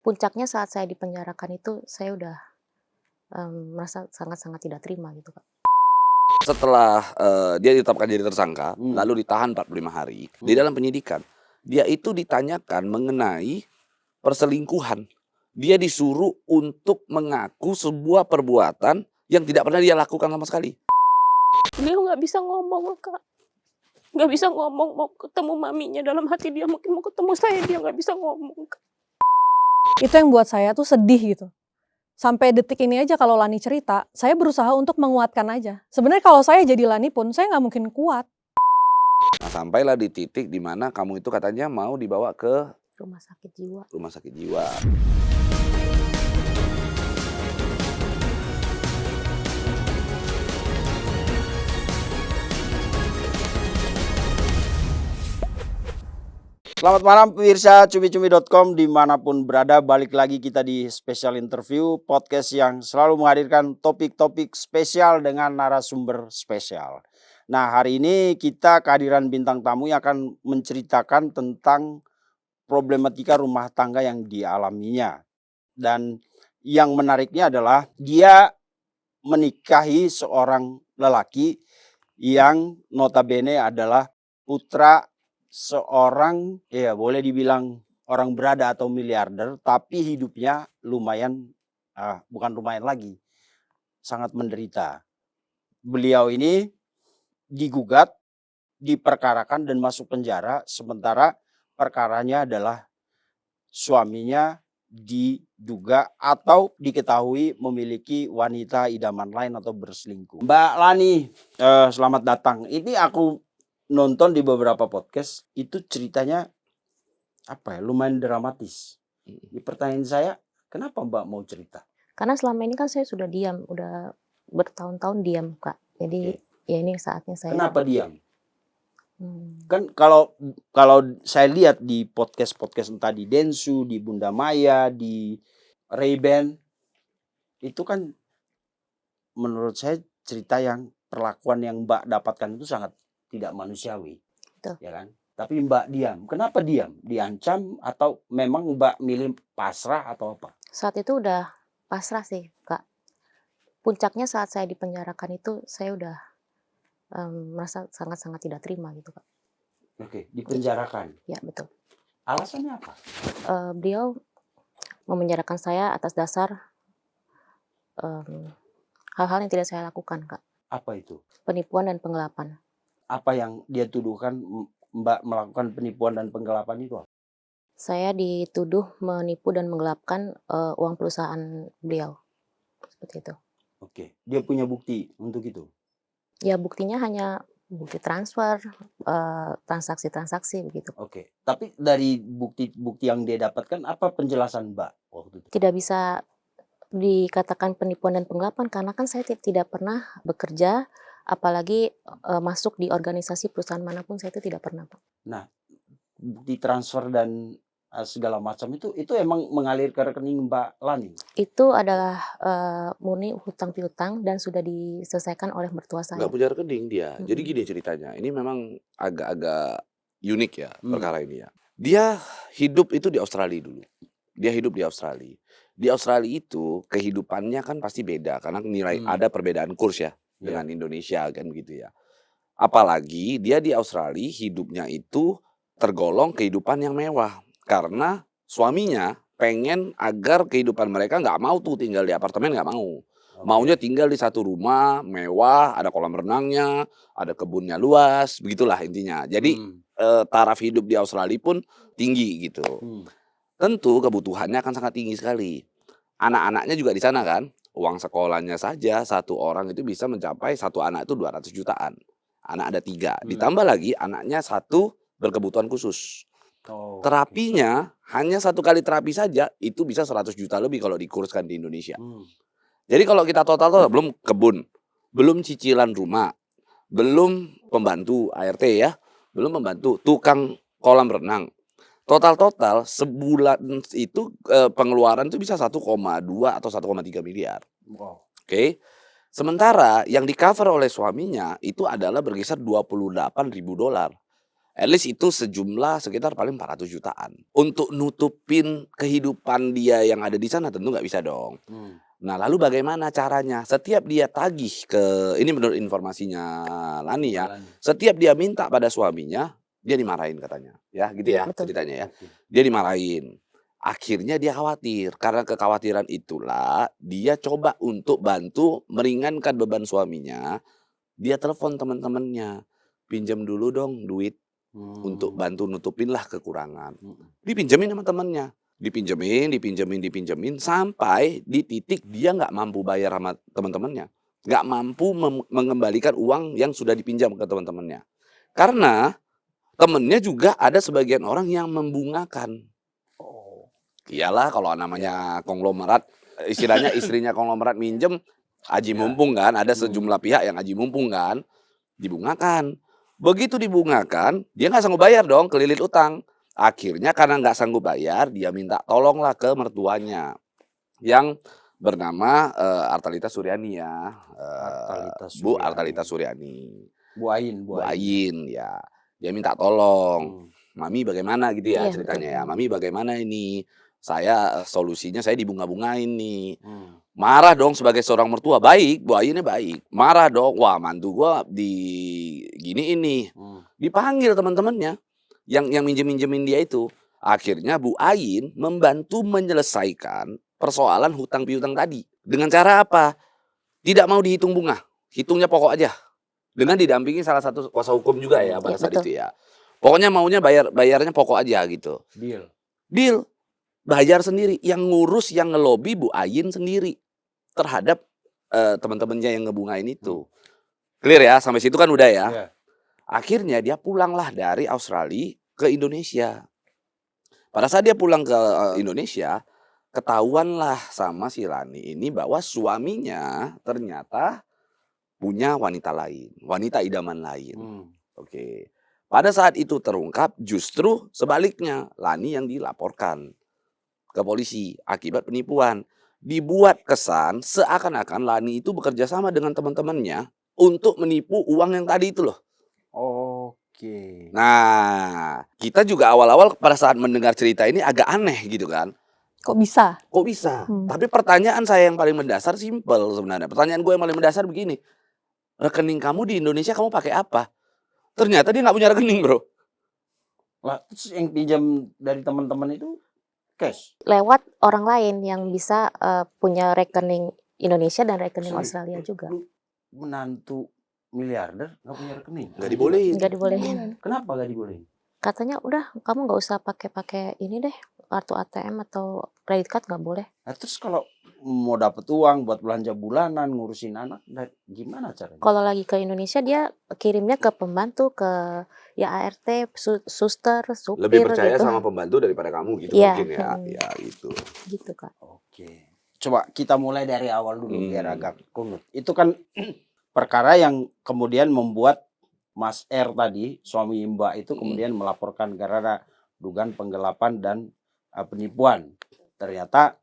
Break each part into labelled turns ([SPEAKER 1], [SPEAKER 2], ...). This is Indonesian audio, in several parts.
[SPEAKER 1] Puncaknya saat saya dipenjarakan itu saya udah, merasa sangat-sangat tidak terima gitu, Kak.
[SPEAKER 2] Setelah, dia ditetapkan jadi tersangka,
[SPEAKER 3] Hmm.
[SPEAKER 2] lalu ditahan 45 hari, di dalam penyidikan, dia itu ditanyakan mengenai perselingkuhan. Dia disuruh untuk mengaku sebuah perbuatan yang tidak pernah dia lakukan sama sekali.
[SPEAKER 1] Beliau nggak bisa ngomong, Kak. Nggak bisa ngomong, mau ketemu maminya, dalam hati dia mungkin mau ketemu saya, dia nggak bisa ngomong, Kak.
[SPEAKER 4] Itu yang buat saya tuh sedih gitu. Sampai detik ini aja kalau Lani cerita, saya berusaha untuk menguatkan aja. Sebenarnya kalau saya jadi Lani pun, saya nggak mungkin kuat.
[SPEAKER 2] Nah, sampailah di titik di mana kamu itu katanya mau dibawa ke
[SPEAKER 1] Rumah sakit jiwa.
[SPEAKER 2] rumah sakit jiwa.
[SPEAKER 3] Selamat malam pemirsa cumi-cumi.com dimanapun berada, balik lagi kita di special interview podcast yang selalu menghadirkan topik-topik spesial dengan narasumber spesial. Nah, hari ini kita kehadiran bintang tamu yang akan menceritakan tentang problematika rumah tangga yang dialaminya. Dan yang menariknya adalah dia menikahi seorang lelaki yang notabene adalah putra seorang, ya boleh dibilang orang berada atau miliarder, tapi hidupnya lumayan, bukan lumayan lagi, sangat menderita. Beliau ini digugat, diperkarakan dan masuk penjara, sementara perkaranya adalah suaminya diduga atau diketahui memiliki wanita idaman lain atau berselingkuh. Mbak Lani, selamat datang. Ini aku nonton di beberapa podcast, itu ceritanya lumayan dramatis. Di pertanyaan saya, kenapa Mbak mau cerita?
[SPEAKER 1] Karena selama ini kan saya sudah diam, udah bertahun-tahun diam, Kak. Jadi ya ini saatnya saya.
[SPEAKER 3] Kenapa diam?
[SPEAKER 1] Hmm.
[SPEAKER 3] Kan kalau saya lihat di podcast entah di Densu, di Bunda Maya, di Ray-Ban, itu kan menurut saya cerita yang perlakuan yang Mbak dapatkan itu sangat tidak manusiawi.
[SPEAKER 1] Betul.
[SPEAKER 3] Ya kan? Tapi Mbak diam. Kenapa diam? Diancam atau memang Mbak milih pasrah atau apa?
[SPEAKER 1] Saat itu udah pasrah sih, Kak. Puncaknya saat saya dipenjarakan itu saya udah merasa sangat-sangat tidak terima gitu, Kak.
[SPEAKER 3] Oke, dipenjarakan.
[SPEAKER 1] Ya, betul.
[SPEAKER 3] Alasannya apa?
[SPEAKER 1] Beliau memenjarakan saya atas dasar hal-hal yang tidak saya lakukan, Kak.
[SPEAKER 3] Apa itu?
[SPEAKER 1] Penipuan dan penggelapan.
[SPEAKER 3] Apa yang dia tuduhkan Mbak melakukan penipuan dan penggelapan itu apa?
[SPEAKER 1] Saya dituduh menipu dan menggelapkan uang perusahaan beliau. Seperti itu.
[SPEAKER 3] Oke, dia punya bukti untuk itu?
[SPEAKER 1] Ya, buktinya hanya bukti transfer, transaksi-transaksi begitu.
[SPEAKER 3] Oke, tapi dari bukti yang dia dapatkan, apa penjelasan Mbak waktu itu?
[SPEAKER 1] Tidak bisa dikatakan penipuan dan penggelapan karena kan saya tidak pernah bekerja, apalagi masuk di organisasi perusahaan manapun, saya itu tidak pernah, Pak.
[SPEAKER 3] Nah, bukti transfer dan segala macam itu emang mengalir ke rekening Mbak Lani?
[SPEAKER 1] Itu adalah murni hutang piutang dan sudah diselesaikan oleh mertua saya.
[SPEAKER 2] Nggak punya rekening dia. Jadi gini ceritanya, ini memang agak-agak unik ya perkara ini ya. Dia hidup itu di Australia dulu. Dia hidup di Australia. Di Australia itu kehidupannya kan pasti beda karena nilai ada perbedaan kurs ya dengan Indonesia kan gitu ya. Apalagi dia di Australia hidupnya itu tergolong kehidupan yang mewah karena suaminya pengen agar kehidupan mereka nggak mau tuh tinggal di apartemen, nggak mau. Maunya tinggal di satu rumah mewah, ada kolam renangnya, ada kebunnya luas, begitulah intinya. Jadi taraf hidup di Australia pun tinggi gitu. Tentu kebutuhannya akan sangat tinggi sekali. Anak-anaknya juga di sana kan. Uang sekolahnya saja satu orang itu bisa mencapai satu anak itu 200 jutaan. Anak ada 3. Ditambah lagi anaknya 1 berkebutuhan khusus. Terapinya hanya 1 kali terapi saja itu bisa 100 juta lebih kalau dikurskan di Indonesia. Jadi kalau kita total belum kebun, belum cicilan rumah, belum pembantu ART ya, belum pembantu tukang kolam renang. Total sebulan itu pengeluaran itu bisa 1,2 atau 1,3 miliar. Oke. Sementara yang di-cover oleh suaminya itu adalah berkisar $28.000. At least itu sejumlah sekitar paling 400 jutaan. Untuk nutupin kehidupan dia yang ada di sana tentu nggak bisa dong. Nah, lalu bagaimana caranya? Setiap dia tagih ini menurut informasinya Lani ya, setiap dia minta pada suaminya, dia dimarahin katanya. Ya, gitu ya
[SPEAKER 1] Betul.
[SPEAKER 2] ceritanya ya. Dia dimarahin. Akhirnya dia khawatir. Karena kekhawatiran itulah dia coba untuk bantu meringankan beban suaminya. Dia telepon teman-temannya, pinjam dulu dong duit untuk bantu nutupin lah kekurangan. Dipinjemin sama temannya, dipinjemin sampai di titik dia nggak mampu bayar sama teman-temannya, nggak mampu mengembalikan uang yang sudah dipinjam ke teman-temannya. Karena temennya juga ada sebagian orang yang membungakan. Iyalah kalau namanya konglomerat, istilahnya istrinya konglomerat minjem, aji mumpung kan, ada sejumlah pihak yang aji mumpung kan, dibungakan. Begitu dibungakan, dia nggak sanggup bayar dong, kelilit utang. Akhirnya karena nggak sanggup bayar, dia minta tolonglah ke mertuanya yang bernama Artalita Suryani ya, Bu Artalita Suryani, Bu Ain ya. Dia minta tolong, Mami bagaimana gitu ya
[SPEAKER 1] Iya,
[SPEAKER 2] ceritanya
[SPEAKER 1] betul.
[SPEAKER 2] ya, Mami bagaimana ini? Saya solusinya saya dibunga-bungain nih. Marah dong sebagai seorang mertua, baik, Bu Ainnya baik. Marah dong, wah mantu gua gini ini. Dipanggil teman-temannya yang minjem-minjemin dia itu. Akhirnya Bu Ain membantu menyelesaikan persoalan hutang piutang tadi. Dengan cara apa? Tidak mau dihitung bunga, hitungnya pokok aja. Dengan didampingi salah satu kuasa hukum juga ya pada saat
[SPEAKER 1] betul.
[SPEAKER 2] itu ya. Pokoknya maunya bayarnya pokok aja gitu. Deal. Bayar sendiri, yang ngurus, yang ngelobi Bu Ain sendiri terhadap teman-temannya yang ngebungain itu. Clear ya, sampai situ kan udah ya. Akhirnya dia pulanglah dari Australia ke Indonesia. Pada saat dia pulang ke Indonesia, ketahuanlah sama si Lani ini bahwa suaminya ternyata punya wanita lain, wanita idaman lain. Oke. Pada saat itu terungkap, justru sebaliknya Lani yang dilaporkan ke polisi akibat penipuan. Dibuat kesan seakan-akan Lani itu bekerja sama dengan teman-temannya untuk menipu uang yang tadi itu loh. Nah, kita juga awal-awal pada saat mendengar cerita ini agak aneh gitu kan.
[SPEAKER 4] Kok bisa?
[SPEAKER 2] Kok bisa? Tapi pertanyaan saya yang paling mendasar simpel sebenarnya. Pertanyaan gue yang paling mendasar begini. Rekening kamu di Indonesia kamu pakai apa? Ternyata dia nggak punya rekening, bro.
[SPEAKER 3] Lah, terus yang pinjam dari teman-teman itu cash?
[SPEAKER 1] Lewat orang lain yang bisa punya rekening Indonesia dan rekening
[SPEAKER 3] Sorry,
[SPEAKER 1] Australia juga.
[SPEAKER 3] Lu menantu miliarder nggak punya rekening?
[SPEAKER 2] Nggak dibolehin.
[SPEAKER 1] Nggak dibolehin.
[SPEAKER 3] Kenapa nggak dibolehin?
[SPEAKER 1] Katanya udah kamu nggak usah pakai ini deh, kartu ATM atau kredit card nggak boleh.
[SPEAKER 3] Nah, terus kalau mau dapat uang buat belanja bulanan, ngurusin anak, gimana caranya?
[SPEAKER 1] Kalau lagi ke Indonesia dia kirimnya ke pembantu, ke ya ART, suster, supir
[SPEAKER 2] Lebih percaya
[SPEAKER 1] gitu.
[SPEAKER 2] sama pembantu daripada kamu gitu
[SPEAKER 1] Iya,
[SPEAKER 2] mungkin ya. Ya itu.
[SPEAKER 1] Gitu Kak.
[SPEAKER 3] Oke. Coba kita mulai dari awal dulu biar agak kunut. Itu kan perkara yang kemudian membuat Mas R tadi, suami Mbak itu kemudian melaporkan karena dugaan penggelapan dan penipuan. Ternyata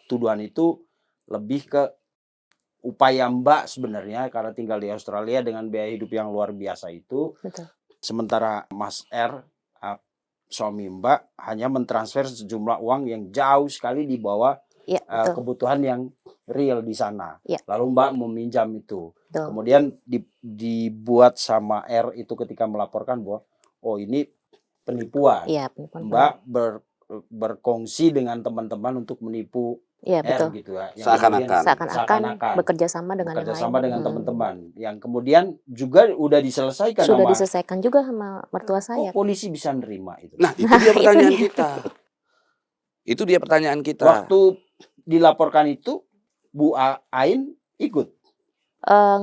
[SPEAKER 3] tuduhan itu lebih ke upaya Mbak sebenarnya karena tinggal di Australia dengan biaya hidup yang luar biasa itu.
[SPEAKER 1] Betul.
[SPEAKER 3] Sementara Mas R, suami Mbak, hanya mentransfer sejumlah uang yang jauh sekali di bawah
[SPEAKER 1] Iya, betul.
[SPEAKER 3] kebutuhan yang real di sana.
[SPEAKER 1] Iya.
[SPEAKER 3] Lalu Mbak meminjam itu.
[SPEAKER 1] Betul.
[SPEAKER 3] Kemudian dibuat sama R itu ketika melaporkan bahwa oh ini penipuan.
[SPEAKER 1] Iya, penipuan.
[SPEAKER 3] Mbak berkongsi dengan teman-teman untuk menipu
[SPEAKER 1] Iya,
[SPEAKER 3] R
[SPEAKER 1] betul.
[SPEAKER 3] gitu ya. Yang
[SPEAKER 2] Seakan-akan.
[SPEAKER 1] Seakan-akan bekerja sama dengan yang lain.
[SPEAKER 3] dengan teman-teman. Yang kemudian juga udah diselesaikan
[SPEAKER 1] Sudah
[SPEAKER 3] sama
[SPEAKER 1] diselesaikan juga sama mertua saya.
[SPEAKER 3] kok polisi bisa nerima itu?
[SPEAKER 2] Nah, itu dia pertanyaan kita. Itu dia pertanyaan kita.
[SPEAKER 3] Waktu dilaporkan itu Bu Ain ikut?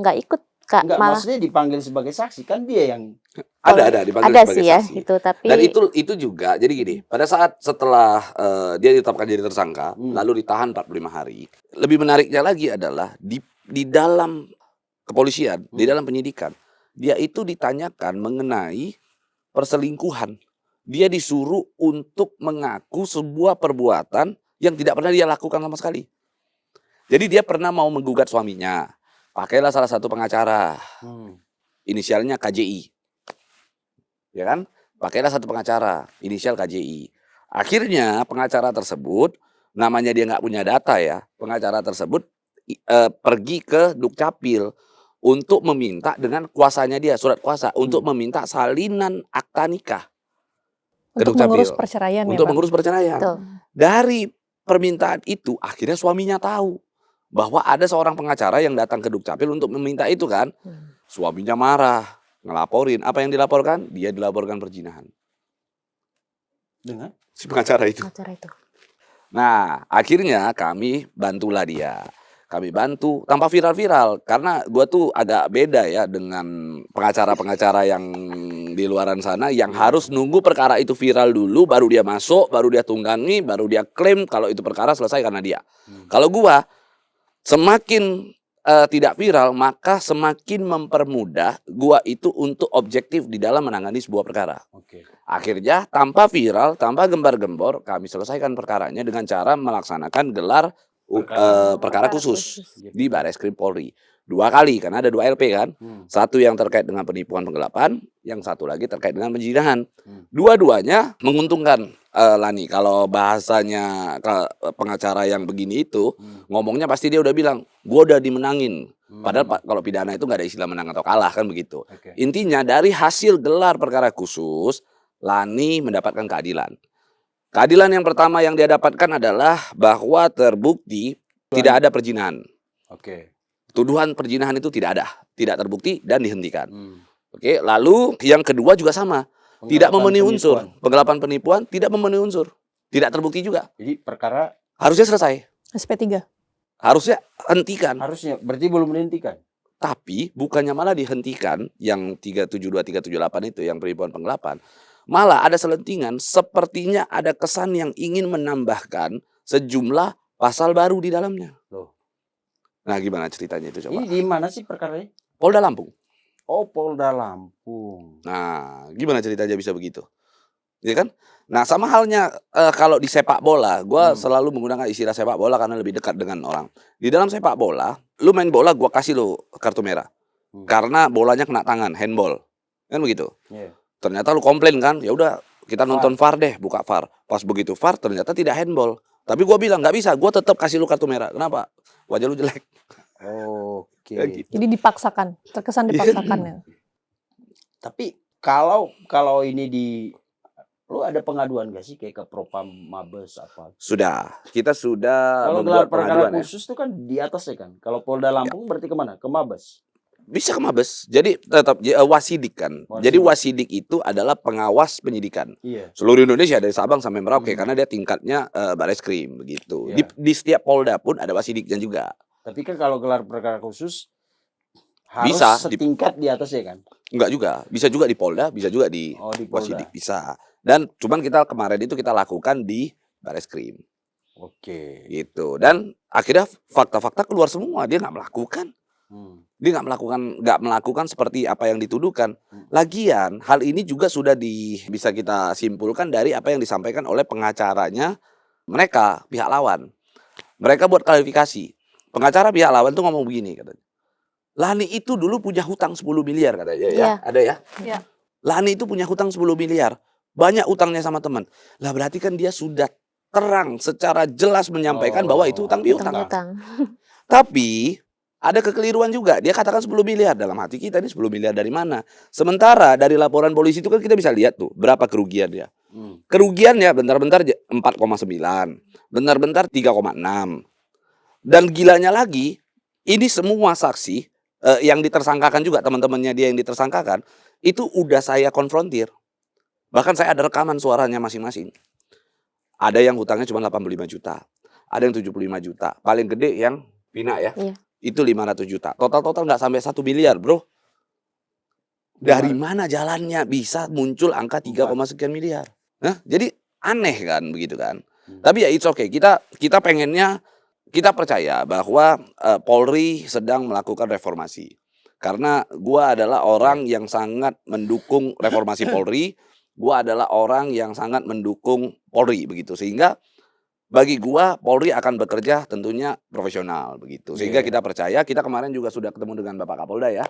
[SPEAKER 1] Nggak ikut Kak,
[SPEAKER 3] Enggak,
[SPEAKER 1] malah
[SPEAKER 3] maksudnya dipanggil sebagai saksi kan dia yang
[SPEAKER 2] Ada dipanggil
[SPEAKER 1] ada
[SPEAKER 2] sebagai
[SPEAKER 1] sih ya
[SPEAKER 2] saksi.
[SPEAKER 1] itu, tapi
[SPEAKER 2] Dan itu juga jadi gini, pada saat setelah dia ditetapkan jadi tersangka, lalu ditahan 45 hari. Lebih menariknya lagi adalah di dalam kepolisian, di dalam penyidikan, dia itu ditanyakan mengenai perselingkuhan. Dia disuruh untuk mengaku sebuah perbuatan yang tidak pernah dia lakukan sama sekali. Jadi dia pernah mau menggugat suaminya. Pakailah salah satu pengacara. Inisialnya KJI. Ya kan? pakailah satu pengacara, inisial KJI. Akhirnya pengacara tersebut, namanya dia nggak punya data ya, pengacara tersebut pergi ke Dukcapil untuk meminta dengan kuasanya dia, surat kuasa, untuk meminta salinan akta nikah ke
[SPEAKER 4] Untuk mengurus
[SPEAKER 2] Dukcapil.
[SPEAKER 4] perceraian ya,
[SPEAKER 2] Untuk
[SPEAKER 4] Pak?
[SPEAKER 2] mengurus perceraian.
[SPEAKER 1] Betul.
[SPEAKER 2] Dari permintaan itu, akhirnya suaminya tahu bahwa ada seorang pengacara yang datang ke Dukcapil untuk meminta itu kan. Suaminya marah, ngelaporin. Apa yang dilaporkan? Dia dilaporkan perzinahan.
[SPEAKER 3] Dengan
[SPEAKER 2] Si pengacara itu.
[SPEAKER 1] Acara itu.
[SPEAKER 2] Nah, akhirnya kami bantulah dia. Kami bantu tanpa viral-viral. Karena gua tuh agak beda ya dengan pengacara-pengacara yang di luaran sana yang harus nunggu perkara itu viral dulu, baru dia masuk, baru dia tunggangi, baru dia klaim kalau itu perkara selesai karena dia. Kalau gua semakin tidak viral, maka semakin mempermudah gua itu untuk objektif di dalam menangani sebuah perkara.
[SPEAKER 3] Oke.
[SPEAKER 2] Akhirnya tanpa viral, tanpa gembar-gembor, kami selesaikan perkaranya dengan cara melaksanakan gelar perkara khusus di Bareskrim Polri. 2 kali, karena ada 2 LP kan. Satu yang terkait dengan penipuan penggelapan, yang satu lagi terkait dengan perzinahan. Dua-duanya menguntungkan, Lani. Kalau bahasanya pengacara yang begini itu, ngomongnya pasti dia udah bilang, gua udah dimenangin. Padahal kalau pidana itu nggak ada istilah menang atau kalah kan begitu.
[SPEAKER 3] Oke.
[SPEAKER 2] Intinya dari hasil gelar perkara khusus, Lani mendapatkan keadilan. Keadilan yang pertama yang dia dapatkan adalah bahwa terbukti tidak ada perzinahan.
[SPEAKER 3] Oke.
[SPEAKER 2] Tuduhan perzinahan itu tidak ada, tidak terbukti dan dihentikan. Oke, lalu yang kedua juga sama, tidak memenuhi unsur. Penggelapan penipuan tidak memenuhi unsur, tidak terbukti juga.
[SPEAKER 3] Jadi perkara
[SPEAKER 2] Harusnya selesai,
[SPEAKER 4] SP3.
[SPEAKER 2] harusnya hentikan.
[SPEAKER 3] harusnya berarti belum dihentikan.
[SPEAKER 2] Tapi bukannya malah dihentikan yang 372, 378 itu yang penipuan penggelapan. Malah ada selentingan sepertinya ada kesan yang ingin menambahkan sejumlah pasal baru di dalamnya.
[SPEAKER 3] Loh.
[SPEAKER 2] Nah, gimana ceritanya itu coba?
[SPEAKER 3] Ini di mana sih perkaranya?
[SPEAKER 2] Polda Lampung.
[SPEAKER 3] Oh, Polda Lampung.
[SPEAKER 2] Nah, gimana ceritanya bisa begitu? Ya kan? Nah, sama halnya kalau di sepak bola, gue selalu menggunakan istilah sepak bola karena lebih dekat dengan orang. Di dalam sepak bola, lu main bola, gue kasih lu kartu merah. Karena bolanya kena tangan, handball. Kan begitu?
[SPEAKER 3] Yeah.
[SPEAKER 2] Ternyata lu komplain kan, ya udah kita nonton VAR deh, buka VAR. Pas begitu VAR ternyata tidak handball. Tapi gue bilang nggak bisa, gue tetap kasih lu kartu merah. Kenapa? Wajah lu jelek.
[SPEAKER 3] Oke.
[SPEAKER 2] Ya gitu.
[SPEAKER 4] Jadi dipaksakan, terkesan dipaksakan ya.
[SPEAKER 3] Tapi kalau ini lu ada pengaduan gak sih kayak ke Propam Mabes apa?
[SPEAKER 2] Sudah, kita sudah
[SPEAKER 3] Kalau gelar
[SPEAKER 2] membuat
[SPEAKER 3] perkara
[SPEAKER 2] pengaduan ya.
[SPEAKER 3] khusus itu kan di atas ya kan. Kalau Polda Lampung berarti kemana? Ke Mabes.
[SPEAKER 2] Bisa ke Mabes. Jadi tetap wasidik kan.
[SPEAKER 3] Wasidik.
[SPEAKER 2] Jadi wasidik itu adalah pengawas penyidikan.
[SPEAKER 3] Iya.
[SPEAKER 2] Seluruh Indonesia dari Sabang sampai Merauke karena dia tingkatnya Bareskrim begitu.
[SPEAKER 3] Iya.
[SPEAKER 2] Di setiap Polda pun ada wasidiknya juga.
[SPEAKER 3] Tapi kan kalau gelar perkara khusus harus
[SPEAKER 2] Bisa,
[SPEAKER 3] setingkat di atas ya kan.
[SPEAKER 2] Enggak juga, bisa juga di Polda, bisa juga di
[SPEAKER 3] Oh, di Polda.
[SPEAKER 2] wasidik bisa. Dan cuman kita kemarin itu kita lakukan di Bareskrim
[SPEAKER 3] Oke.
[SPEAKER 2] gitu. Dan akhirnya fakta-fakta keluar semua, dia nggak melakukan. Dia nggak melakukan seperti apa yang dituduhkan. Lagian hal ini juga sudah bisa kita simpulkan dari apa yang disampaikan oleh pengacaranya mereka, pihak lawan. Mereka buat klarifikasi. Pengacara pihak lawan tuh ngomong begini katanya. Lani itu dulu punya hutang 10 miliar katanya.
[SPEAKER 1] Iya.
[SPEAKER 2] Ada ya?
[SPEAKER 4] Iya.
[SPEAKER 2] Lani itu punya hutang 10 miliar. Banyak utangnya sama teman. Lah berarti kan dia sudah terang secara jelas menyampaikan bahwa itu hutang piutang.
[SPEAKER 1] Utang-utang.
[SPEAKER 2] Tapi ada kekeliruan juga. Dia katakan 10 miliar. Dalam hati kita ini 10 miliar dari mana? Sementara dari laporan polisi itu kan kita bisa lihat tuh berapa kerugian dia. Kerugiannya bentar-bentar 4,9. Bentar-bentar 3,6. Dan gilanya lagi, ini semua saksi yang ditersangkakan juga, teman-temannya dia yang ditersangkakan, itu udah saya konfrontir. Bahkan saya ada rekaman suaranya masing-masing. Ada yang hutangnya cuma 85 juta. Ada yang 75 juta. Paling gede yang Pina ya.
[SPEAKER 1] Iya.
[SPEAKER 2] Itu 500 juta. Total nggak sampai 1 miliar bro. Dari mana jalannya bisa muncul angka 3, sekian miliar. Nah, jadi aneh kan begitu kan. Tapi ya it's okay. Kita pengennya, kita percaya bahwa Polri sedang melakukan reformasi. Karena gua adalah orang yang sangat mendukung reformasi Polri. Gua adalah orang yang sangat mendukung Polri begitu. Sehingga bagi gua Polri akan bekerja tentunya profesional begitu. Sehingga kita percaya, kita kemarin juga sudah ketemu dengan Bapak Kapolda ya.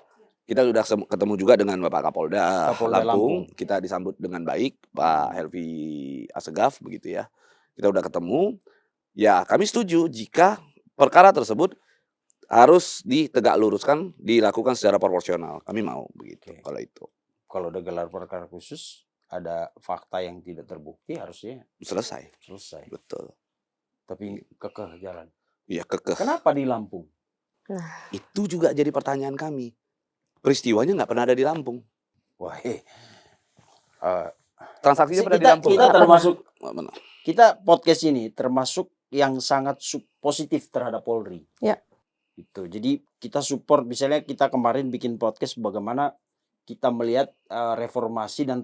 [SPEAKER 2] Kita sudah ketemu juga dengan Bapak Kapolda,
[SPEAKER 3] Kapolda
[SPEAKER 2] Lampung.
[SPEAKER 3] Lampung.
[SPEAKER 2] Kita disambut dengan baik, Pak Helvi Assegaf begitu ya. Kita udah ketemu. Ya, kami setuju jika perkara tersebut harus ditegak luruskan, dilakukan secara proporsional. Kami mau begitu
[SPEAKER 3] Oke.
[SPEAKER 2] kalau itu.
[SPEAKER 3] Kalau udah gelar perkara khusus, ada fakta yang tidak terbukti harusnya
[SPEAKER 2] Selesai.
[SPEAKER 3] selesai.
[SPEAKER 2] Betul.
[SPEAKER 3] Tapi kekeh jalan.
[SPEAKER 2] Iya, kekeh.
[SPEAKER 3] Kenapa di Lampung?
[SPEAKER 2] Itu juga jadi pertanyaan kami. Peristiwanya nggak pernah ada di Lampung.
[SPEAKER 3] Wah,
[SPEAKER 2] Transaksinya pernah di Lampung.
[SPEAKER 3] kita termasuk
[SPEAKER 2] Mana?
[SPEAKER 3] kita podcast ini termasuk yang sangat positif terhadap Polri.
[SPEAKER 4] Ya.
[SPEAKER 3] Itu. Jadi kita support, misalnya kita kemarin bikin podcast bagaimana kita melihat reformasi dan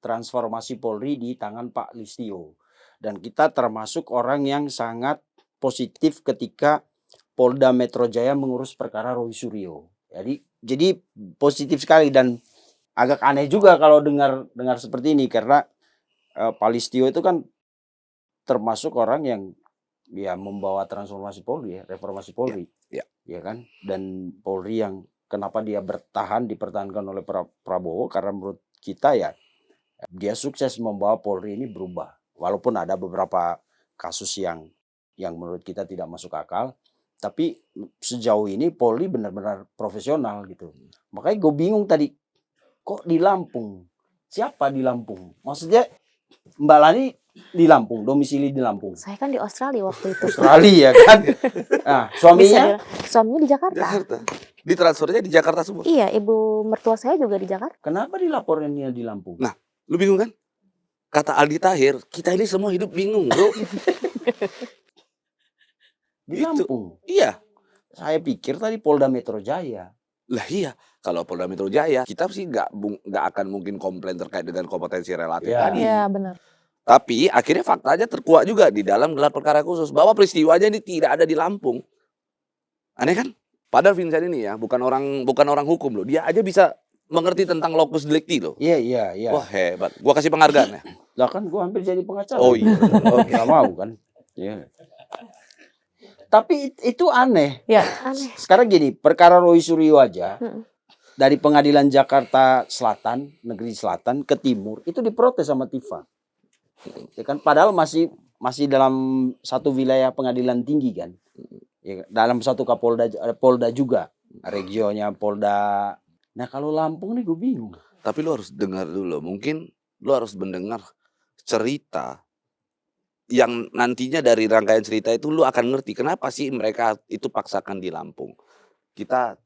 [SPEAKER 3] transformasi Polri di tangan Pak Listio. Dan kita termasuk orang yang sangat positif ketika Polda Metro Jaya mengurus perkara Roy Suryo. Jadi positif sekali, dan agak aneh juga kalau dengar seperti ini karena Pak Listio itu kan termasuk orang yang ya membawa transformasi Polri ya, reformasi Polri. Ya kan? Dan Polri yang kenapa dia dipertahankan oleh Prabowo, karena menurut kita ya dia sukses membawa Polri ini berubah. Walaupun ada beberapa kasus yang menurut kita tidak masuk akal, tapi sejauh ini Polri benar-benar profesional gitu. Makanya gue bingung tadi, kok di Lampung? Siapa di Lampung? Maksudnya Mbak Lani di Lampung, domisili di Lampung.
[SPEAKER 1] Saya kan di Australia waktu itu.
[SPEAKER 3] Australia kan? Nah, suaminya?
[SPEAKER 1] Suaminya di Jakarta.
[SPEAKER 2] Jakarta. Ditransfernya di Jakarta semua.
[SPEAKER 1] Iya, ibu mertua saya juga di Jakarta.
[SPEAKER 3] Kenapa dilaporinnya di Lampung?
[SPEAKER 2] Nah, lu bingung kan? Kata Aldi Tahir, kita ini semua hidup bingung, bro.
[SPEAKER 3] Di
[SPEAKER 2] Itu.
[SPEAKER 3] Lampung.
[SPEAKER 2] Iya.
[SPEAKER 3] Saya pikir tadi Polda Metro Jaya.
[SPEAKER 2] Lah iya, kalau Polda Metro Jaya, kita sih nggak akan mungkin komplain terkait dengan kompetensi relatif
[SPEAKER 3] Ya.
[SPEAKER 2] tadi.
[SPEAKER 4] Iya benar.
[SPEAKER 2] Tapi akhirnya faktanya terkuak juga di dalam gelar perkara khusus bahwa peristiwanya ini tidak ada di Lampung. Aneh kan? Padahal Vincent ini ya bukan orang hukum loh. Dia aja bisa mengerti tentang locus delicti loh.
[SPEAKER 3] Iya.
[SPEAKER 2] Wah hebat. Gua kasih penghargaan ya.
[SPEAKER 3] Lah kan gua hampir jadi pengacara.
[SPEAKER 2] Oh iya.
[SPEAKER 3] Nggak mau kan? Iya. Tapi itu aneh.
[SPEAKER 4] Ya.
[SPEAKER 1] Aneh.
[SPEAKER 3] Sekarang gini, perkara Roy Suryo aja
[SPEAKER 1] Mm.
[SPEAKER 3] dari pengadilan Jakarta Selatan, negeri Selatan ke timur itu diprotes sama TIFA. Ya kan, padahal masih dalam satu wilayah pengadilan tinggi kan. Ya, dalam satu Polda juga, regionnya Polda. Nah, kalau Lampung nih gue bingung.
[SPEAKER 2] Tapi lu harus dengar dulu. Mungkin lu harus mendengar cerita yang nantinya dari rangkaian cerita itu lu akan ngerti kenapa sih mereka itu paksakan di Lampung. Kita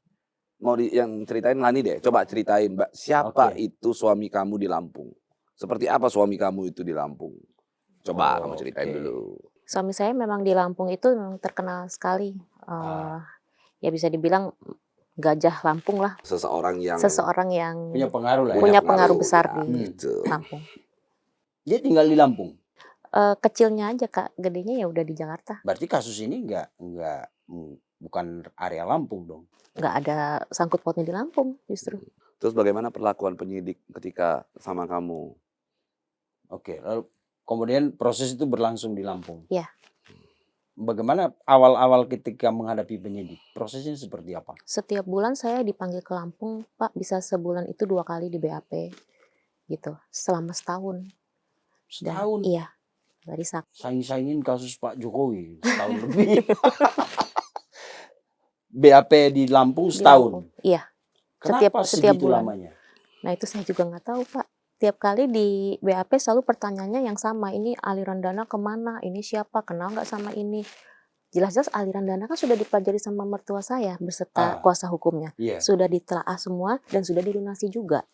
[SPEAKER 2] mau yang ceritain Lani deh. Coba ceritain, Mbak, siapa
[SPEAKER 3] Oke.
[SPEAKER 2] itu suami kamu di Lampung? Seperti apa suami kamu itu di Lampung? Coba kamu ceritain
[SPEAKER 3] Oke.
[SPEAKER 2] dulu.
[SPEAKER 1] Suami saya memang di Lampung itu memang terkenal sekali. Ya bisa dibilang gajah Lampung lah.
[SPEAKER 2] Seseorang yang
[SPEAKER 3] Punya pengaruh lah ya.
[SPEAKER 1] punya pengaruh besar
[SPEAKER 2] ya,
[SPEAKER 1] di
[SPEAKER 2] gitu.
[SPEAKER 1] Lampung.
[SPEAKER 3] Dia tinggal di Lampung.
[SPEAKER 1] Kecilnya aja Kak, gedenya ya udah di Jakarta.
[SPEAKER 3] Berarti kasus ini bukan area Lampung dong.
[SPEAKER 1] Nggak ada sangkut pautnya di Lampung justru.
[SPEAKER 2] Terus bagaimana perlakuan penyidik ketika sama kamu?
[SPEAKER 3] Oke, lalu kemudian proses itu berlangsung di Lampung.
[SPEAKER 1] Iya.
[SPEAKER 3] Bagaimana awal-awal ketika menghadapi penyidik? Prosesnya seperti apa?
[SPEAKER 1] Setiap bulan saya dipanggil ke Lampung, Pak, bisa sebulan itu 2 kali di BAP gitu, selama setahun.
[SPEAKER 3] Setahun.
[SPEAKER 1] Iya, dari Sabtu.
[SPEAKER 3] Saing-saingin kasus Pak Jokowi setahun lebih. BAP di Lampung
[SPEAKER 1] Di
[SPEAKER 3] setahun.
[SPEAKER 1] Lampung. Iya.
[SPEAKER 3] Kenapa
[SPEAKER 1] setiap
[SPEAKER 3] segitu
[SPEAKER 1] bulan.
[SPEAKER 3] lamanya?
[SPEAKER 1] Nah itu saya juga nggak tahu Pak. Tiap kali di BAP selalu pertanyaannya yang sama. Ini aliran dana kemana? Ini siapa? Kenal nggak sama ini? Jelas-jelas aliran dana kan sudah dipelajari sama mertua saya beserta kuasa hukumnya.
[SPEAKER 3] Iya.
[SPEAKER 1] Sudah ditelaah semua dan sudah dilunasi juga.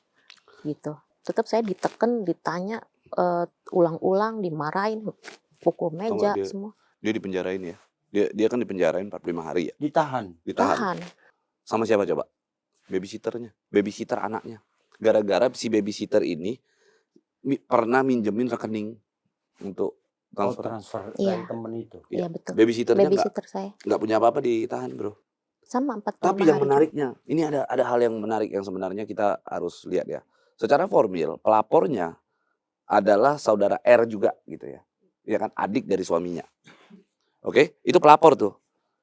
[SPEAKER 1] Gitu. Tetap saya diteken, ditanya ulang-ulang, dimarahin, pukul meja
[SPEAKER 2] dia-
[SPEAKER 1] semua.
[SPEAKER 2] Dia dipenjarain ya. Dia kan dipenjarain 45 hari ya.
[SPEAKER 3] Ditahan.
[SPEAKER 2] Ditahan.
[SPEAKER 1] Tahan.
[SPEAKER 2] Sama siapa coba? Babysitternya. Babysitter anaknya. Gara-gara si babysitter ini pernah minjemin rekening untuk transfer.
[SPEAKER 3] Transfer
[SPEAKER 1] Iya.
[SPEAKER 3] dari temen itu.
[SPEAKER 1] Iya betul.
[SPEAKER 2] Babysitternya
[SPEAKER 1] Babysitter saya.
[SPEAKER 2] nggak punya apa-apa ditahan, bro.
[SPEAKER 1] Sama 45
[SPEAKER 2] Tapi yang
[SPEAKER 1] hari.
[SPEAKER 2] menariknya, ini ada hal yang menarik yang sebenarnya kita harus lihat ya. Secara formil, pelapornya adalah saudara R juga gitu ya. Ya kan, adik dari suaminya. Oke, itu pelapor tuh.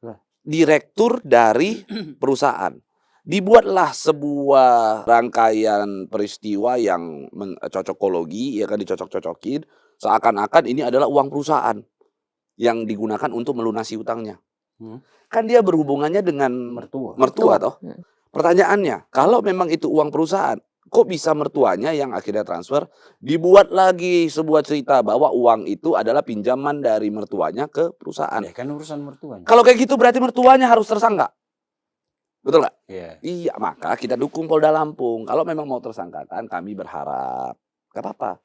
[SPEAKER 3] Lah.
[SPEAKER 2] Direktur dari perusahaan. Dibuatlah sebuah rangkaian peristiwa yang cocokologi, ya kan, dicocok-cocokin seakan-akan ini adalah uang perusahaan yang digunakan untuk melunasi utangnya. Kan dia berhubungannya dengan mertua toh. Pertanyaannya, kalau memang itu uang perusahaan, kok bisa mertuanya yang akhirnya transfer? Dibuat lagi sebuah cerita bahwa uang itu adalah pinjaman dari mertuanya ke perusahaan.
[SPEAKER 3] Ya kan urusan mertuanya.
[SPEAKER 2] Kalau kayak gitu berarti mertuanya harus tersangka. Betul nggak?
[SPEAKER 3] Iya.
[SPEAKER 2] Iya, maka kita dukung Polda Lampung. Kalau memang mau tersangkakan, kami berharap, gak apa-apa.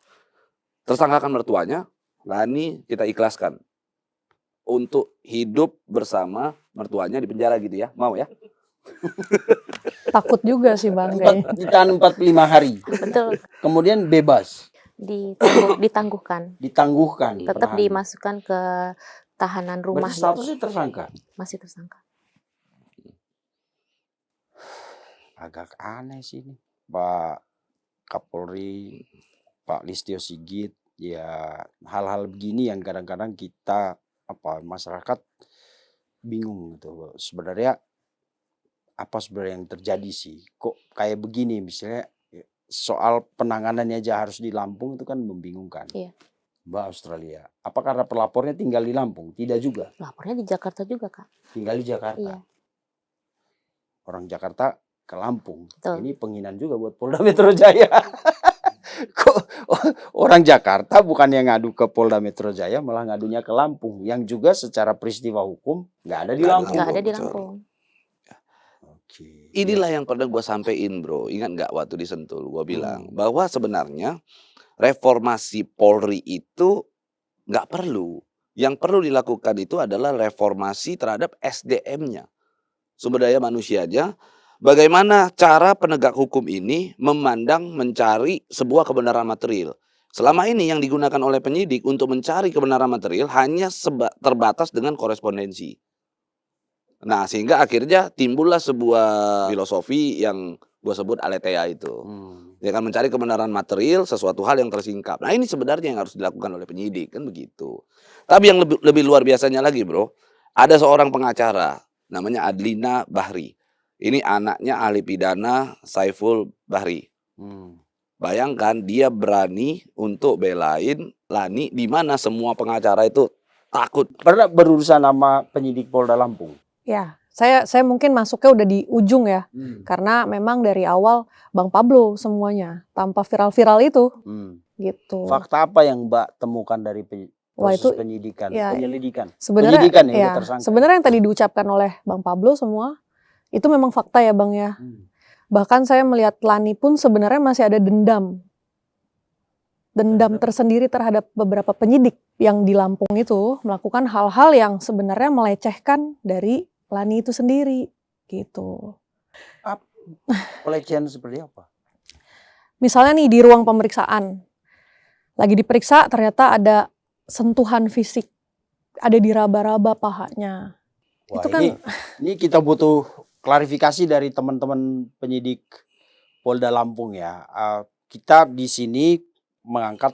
[SPEAKER 2] Tersangkakan mertuanya, Lani kita ikhlaskan untuk hidup bersama mertuanya di penjara gitu ya, mau ya?
[SPEAKER 4] Takut juga sih Bang kayaknya.
[SPEAKER 3] Ditahan 45 hari.
[SPEAKER 1] Betul.
[SPEAKER 3] Kemudian bebas.
[SPEAKER 1] Ditangguhkan.
[SPEAKER 3] Ditangguhkan.
[SPEAKER 1] Tetap
[SPEAKER 3] penahanan.
[SPEAKER 1] dimasukkan ke tahanan rumah.
[SPEAKER 3] Berarti statusnya tersangka.
[SPEAKER 1] Masih tersangka.
[SPEAKER 3] Agak aneh sih ini. Pak Kapolri, Pak Listio Sigit, ya hal-hal begini yang kadang-kadang kita masyarakat bingung gitu. Sebenarnya apa sebenarnya yang terjadi sih? Kok kayak begini misalnya soal penanganannya aja harus di Lampung itu kan membingungkan.
[SPEAKER 1] Iya.
[SPEAKER 3] Mbak Australia. Apa karena pelapornya tinggal di Lampung? Tidak juga.
[SPEAKER 1] Lapornya di Jakarta juga, Kak.
[SPEAKER 3] Tinggal di Jakarta.
[SPEAKER 1] Iya.
[SPEAKER 3] Orang Jakarta ke Lampung.
[SPEAKER 1] Betul.
[SPEAKER 3] Ini penghinaan juga buat Polda Metro Jaya. Kok orang Jakarta bukan yang ngadu ke Polda Metro Jaya, malah ngadunya ke Lampung. Yang juga secara peristiwa hukum nggak ada di Lampung.
[SPEAKER 1] Nggak ada di
[SPEAKER 2] betul.
[SPEAKER 1] Lampung.
[SPEAKER 3] Oke.
[SPEAKER 2] Inilah yang pernah gue sampein, bro. Ingat nggak waktu di Sentul gue bilang bahwa sebenarnya reformasi Polri itu nggak perlu. Yang perlu dilakukan itu adalah reformasi terhadap SDM-nya, sumber daya manusianya. Bagaimana cara penegak hukum ini memandang mencari sebuah kebenaran material. Selama ini yang digunakan oleh penyidik untuk mencari kebenaran material hanya terbatas dengan korespondensi. Nah, sehingga akhirnya timbullah sebuah filosofi yang gue sebut aletheia itu. Ya kan, mencari kebenaran material sesuatu hal yang tersingkap. Nah, ini sebenarnya yang harus dilakukan oleh penyidik, kan begitu. Tapi yang lebih luar biasanya lagi, bro, ada seorang pengacara namanya Adlina Bahri. Ini anaknya ahli pidana Saiful Bahri. Bayangkan dia berani untuk belain Lani di mana semua pengacara itu takut.
[SPEAKER 3] Pernah berurusan sama penyidik Polda Lampung?
[SPEAKER 4] Ya, saya mungkin masuknya udah di ujung ya. Karena memang dari awal Bang Pablo semuanya tanpa viral-viral itu gitu.
[SPEAKER 3] Fakta apa yang Mbak temukan dari
[SPEAKER 4] Wah,
[SPEAKER 3] proses
[SPEAKER 4] itu
[SPEAKER 3] penyelidikan?
[SPEAKER 4] ya,
[SPEAKER 3] Penyelidikan.
[SPEAKER 4] Sebenarnya
[SPEAKER 3] Penyidikan ya, udah
[SPEAKER 4] ya,
[SPEAKER 3] tersangka.
[SPEAKER 4] sebenarnya yang tadi diucapkan oleh Bang Pablo semua itu memang fakta ya Bang ya. Bahkan saya melihat Lani pun sebenarnya masih ada dendam tersendiri terhadap beberapa penyidik yang di Lampung itu melakukan hal-hal yang sebenarnya melecehkan dari Lani itu sendiri gitu.
[SPEAKER 3] Pelecehan seperti apa?
[SPEAKER 4] Misalnya nih di ruang pemeriksaan lagi diperiksa ternyata ada sentuhan fisik, ada diraba-raba pahanya.
[SPEAKER 3] Wah,
[SPEAKER 4] itu kan
[SPEAKER 3] ini kita butuh klarifikasi dari teman-teman penyidik Polda Lampung ya. Kita di sini mengangkat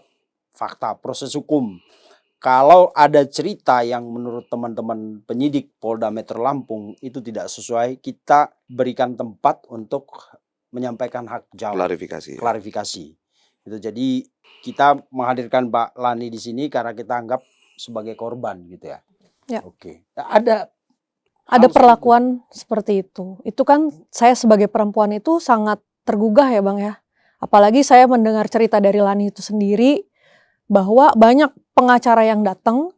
[SPEAKER 3] fakta proses hukum. Kalau ada cerita yang menurut teman-teman penyidik Polda Metro Lampung itu tidak sesuai, kita berikan tempat untuk menyampaikan hak jawab. Klarifikasi. Itu jadi kita menghadirkan Mbak Lani di sini karena kita anggap sebagai korban gitu ya.
[SPEAKER 4] Ya.
[SPEAKER 3] Oke. Ada
[SPEAKER 4] perlakuan seperti itu. Itu kan saya sebagai perempuan itu sangat tergugah ya Bang ya. Apalagi saya mendengar cerita dari Lani itu sendiri bahwa banyak pengacara yang datang